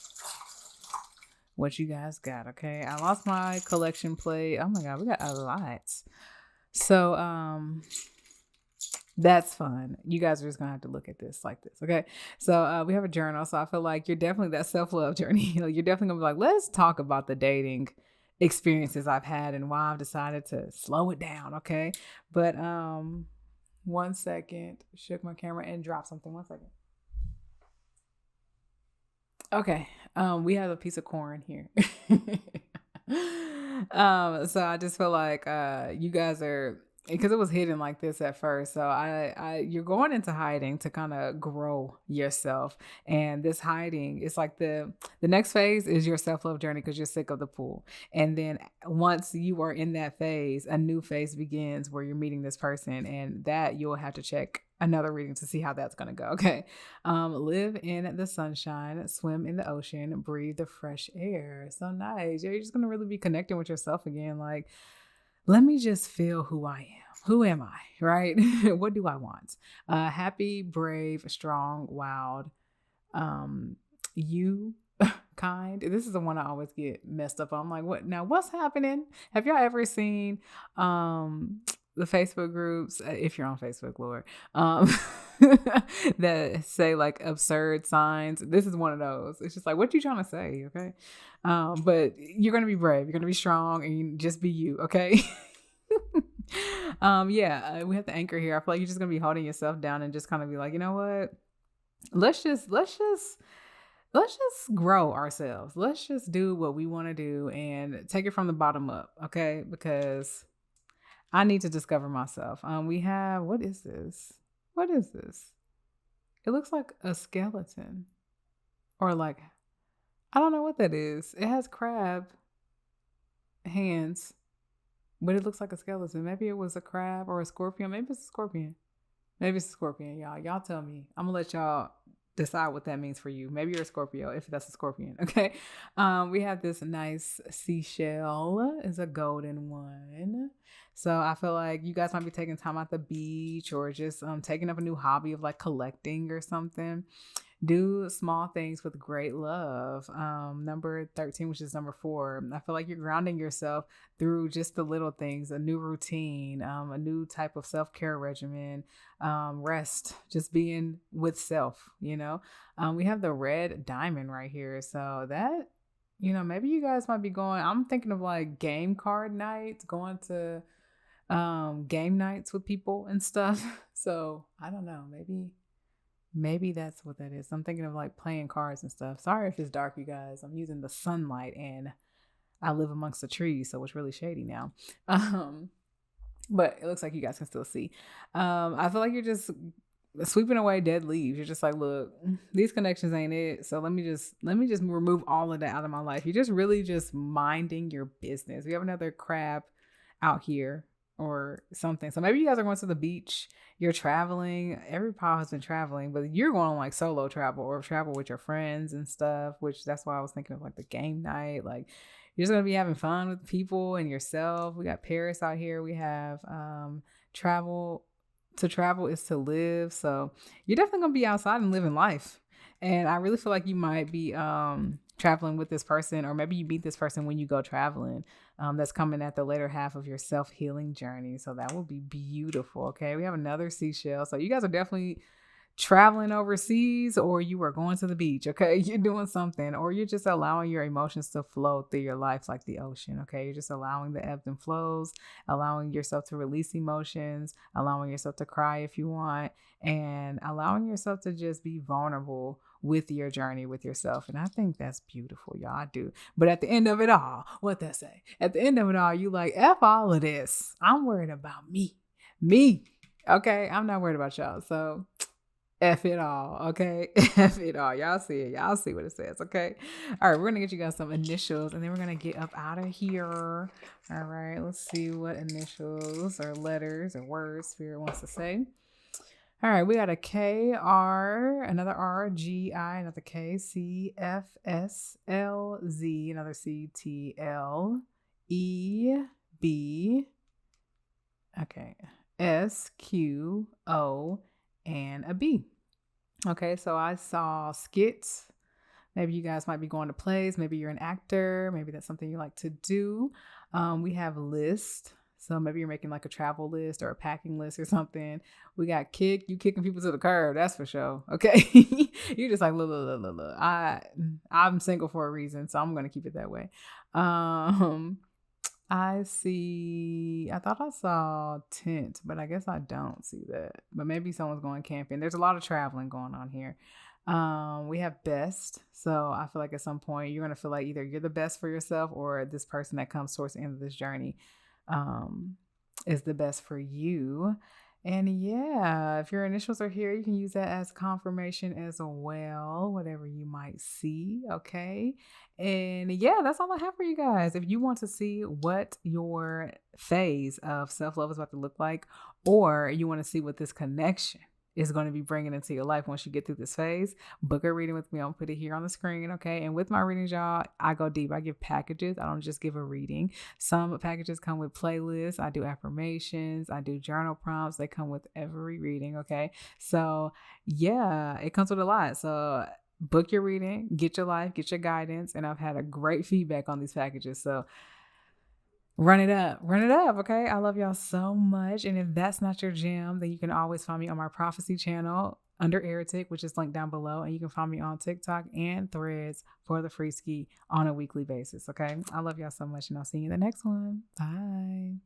what you guys got. Okay. I lost my collection plate. Oh my God, we got a lot. So, that's fun. You guys are just gonna have to look at this like this. Okay. So we have a journal. So I feel like you're definitely that self-love journey. You're definitely gonna be like, let's talk about the dating experiences I've had and why I've decided to slow it down. Okay. But 1 second, shook my camera and dropped something. 1 second. Okay. We have a piece of corn here. So I just feel like you guys are, because it was hidden like this at first. So you're going into hiding to kind of grow yourself. And this hiding, it's like the next phase is your self-love journey because you're sick of the pool. And then once you are in that phase, a new phase begins where you're meeting this person, and that you'll have to check another reading to see how that's going to go. Okay. Live in the sunshine, swim in the ocean, breathe the fresh air. So nice. You're just going to really be connecting with yourself again. Like, let me just feel who I am. Who am I, right? What do I want? Happy, brave, strong, wild, you, kind. This is the one I always get messed up on. I'm like, what's happening? Have y'all ever seen the Facebook groups, if you're on Facebook, Lord, that say like absurd signs? This is one of those. It's just like, what you trying to say? Okay. But you're going to be brave. You're going to be strong, and you just be you. Okay. We have the anchor here. I feel like you're just gonna be holding yourself down and just kind of be like, you know what? Let's just grow ourselves. Let's just do what we want to do and take it from the bottom up, okay? Because I need to discover myself. We have, what is this? What is this? It looks like a skeleton, or like, I don't know what that is. It has crab hands, but it looks like a skeleton. Maybe it was a crab or a scorpion. Maybe it's a scorpion. Maybe it's a scorpion, y'all. Y'all tell me. I'm gonna let y'all decide what that means for you. Maybe you're a Scorpio if that's a scorpion. Okay. We have this nice seashell. It's a golden one. So I feel like you guys might be taking time at the beach or just taking up a new hobby of like collecting or something. Do small things with great love. Number 13, which is number 4. I feel like you're grounding yourself through just the little things, a new routine, a new type of self-care regimen, rest, just being with self, We have the red diamond right here. So that, maybe you guys might be going, I'm thinking of like game card nights, going to game nights with people and stuff. So I don't know, maybe that's what that is. I'm thinking of like playing cards and stuff. Sorry if it's dark, you guys. I'm using the sunlight and I live amongst the trees, so it's really shady now. But it looks like you guys can still see. I feel like you're just sweeping away dead leaves. You're just like, look, these connections ain't it. So let me just remove all of that out of my life. You're just really just minding your business. We have another crab out here or something. So maybe you guys are going to the beach, you're traveling. Every pile has been traveling, but you're going on like solo travel or travel with your friends and stuff, which that's why I was thinking of like the game night. Like you're just going to be having fun with people and yourself. We got Paris out here. We have travel. To travel is to live. So you're definitely going to be outside and living life. And I really feel like you might be traveling with this person, or maybe you meet this person when you go traveling. That's coming at the later half of your self-healing journey. So that will be beautiful. Okay. We have another seashell. So you guys are definitely traveling overseas, or you are going to the beach. Okay. You're doing something, or you're just allowing your emotions to flow through your life like the ocean. Okay. You're just allowing the ebbs and flows, allowing yourself to release emotions, allowing yourself to cry if you want, and allowing yourself to just be vulnerable with your journey with yourself. And I think that's beautiful, y'all. I do. But at the end of it all, what they say? At the end of it all, you like, F all of this. I'm worried about me. Okay. I'm not worried about y'all. So F it all. Okay. F it all. Y'all see it. Y'all see what it says. Okay. All right. We're going to get you guys some initials and then we're going to get up out of here. All right. Let's see what initials or letters or words Spirit wants to say. All right, we got a K, R, another R, G, I, another K, C, F, S, L, Z, another C, T, L, E, B, okay, S, Q, O, and a B. Okay, so I saw skits. Maybe you guys might be going to plays. Maybe you're an actor. Maybe that's something you like to do. We have list. So maybe you're making like a travel list or a packing list or something. We got kick. You kicking people to the curb. That's for sure. Okay. You're just like, look. I'm single for a reason. So I'm going to keep it that way. I thought I saw tent, but I guess I don't see that. But maybe someone's going camping. There's a lot of traveling going on here. We have best. So I feel like at some point you're going to feel like either you're the best for yourself or this person that comes towards the end of this journey is the best for you. And yeah, if your initials are here, you can use that as confirmation as well, whatever you might see. Okay. And yeah, that's all I have for you guys. If you want to see what your phase of self-love is about to look like, or you want to see what this connection is going to be bringing into your life once you get through this phase, book a reading with me. I'll put it here on the screen. Okay. And with my readings, y'all, I go deep. I give packages. I don't just give a reading. Some packages come with playlists. I do affirmations. I do journal prompts. They come with every reading. Okay. So yeah, it comes with a lot. So book your reading, get your life, get your guidance. And I've had a great feedback on these packages. So run it up. Okay. I love y'all so much. And if that's not your jam, then you can always find me on my prophecy channel under AratiK, which is linked down below. And you can find me on TikTok and Threads for the free ski on a weekly basis. Okay. I love y'all so much and I'll see you in the next one. Bye.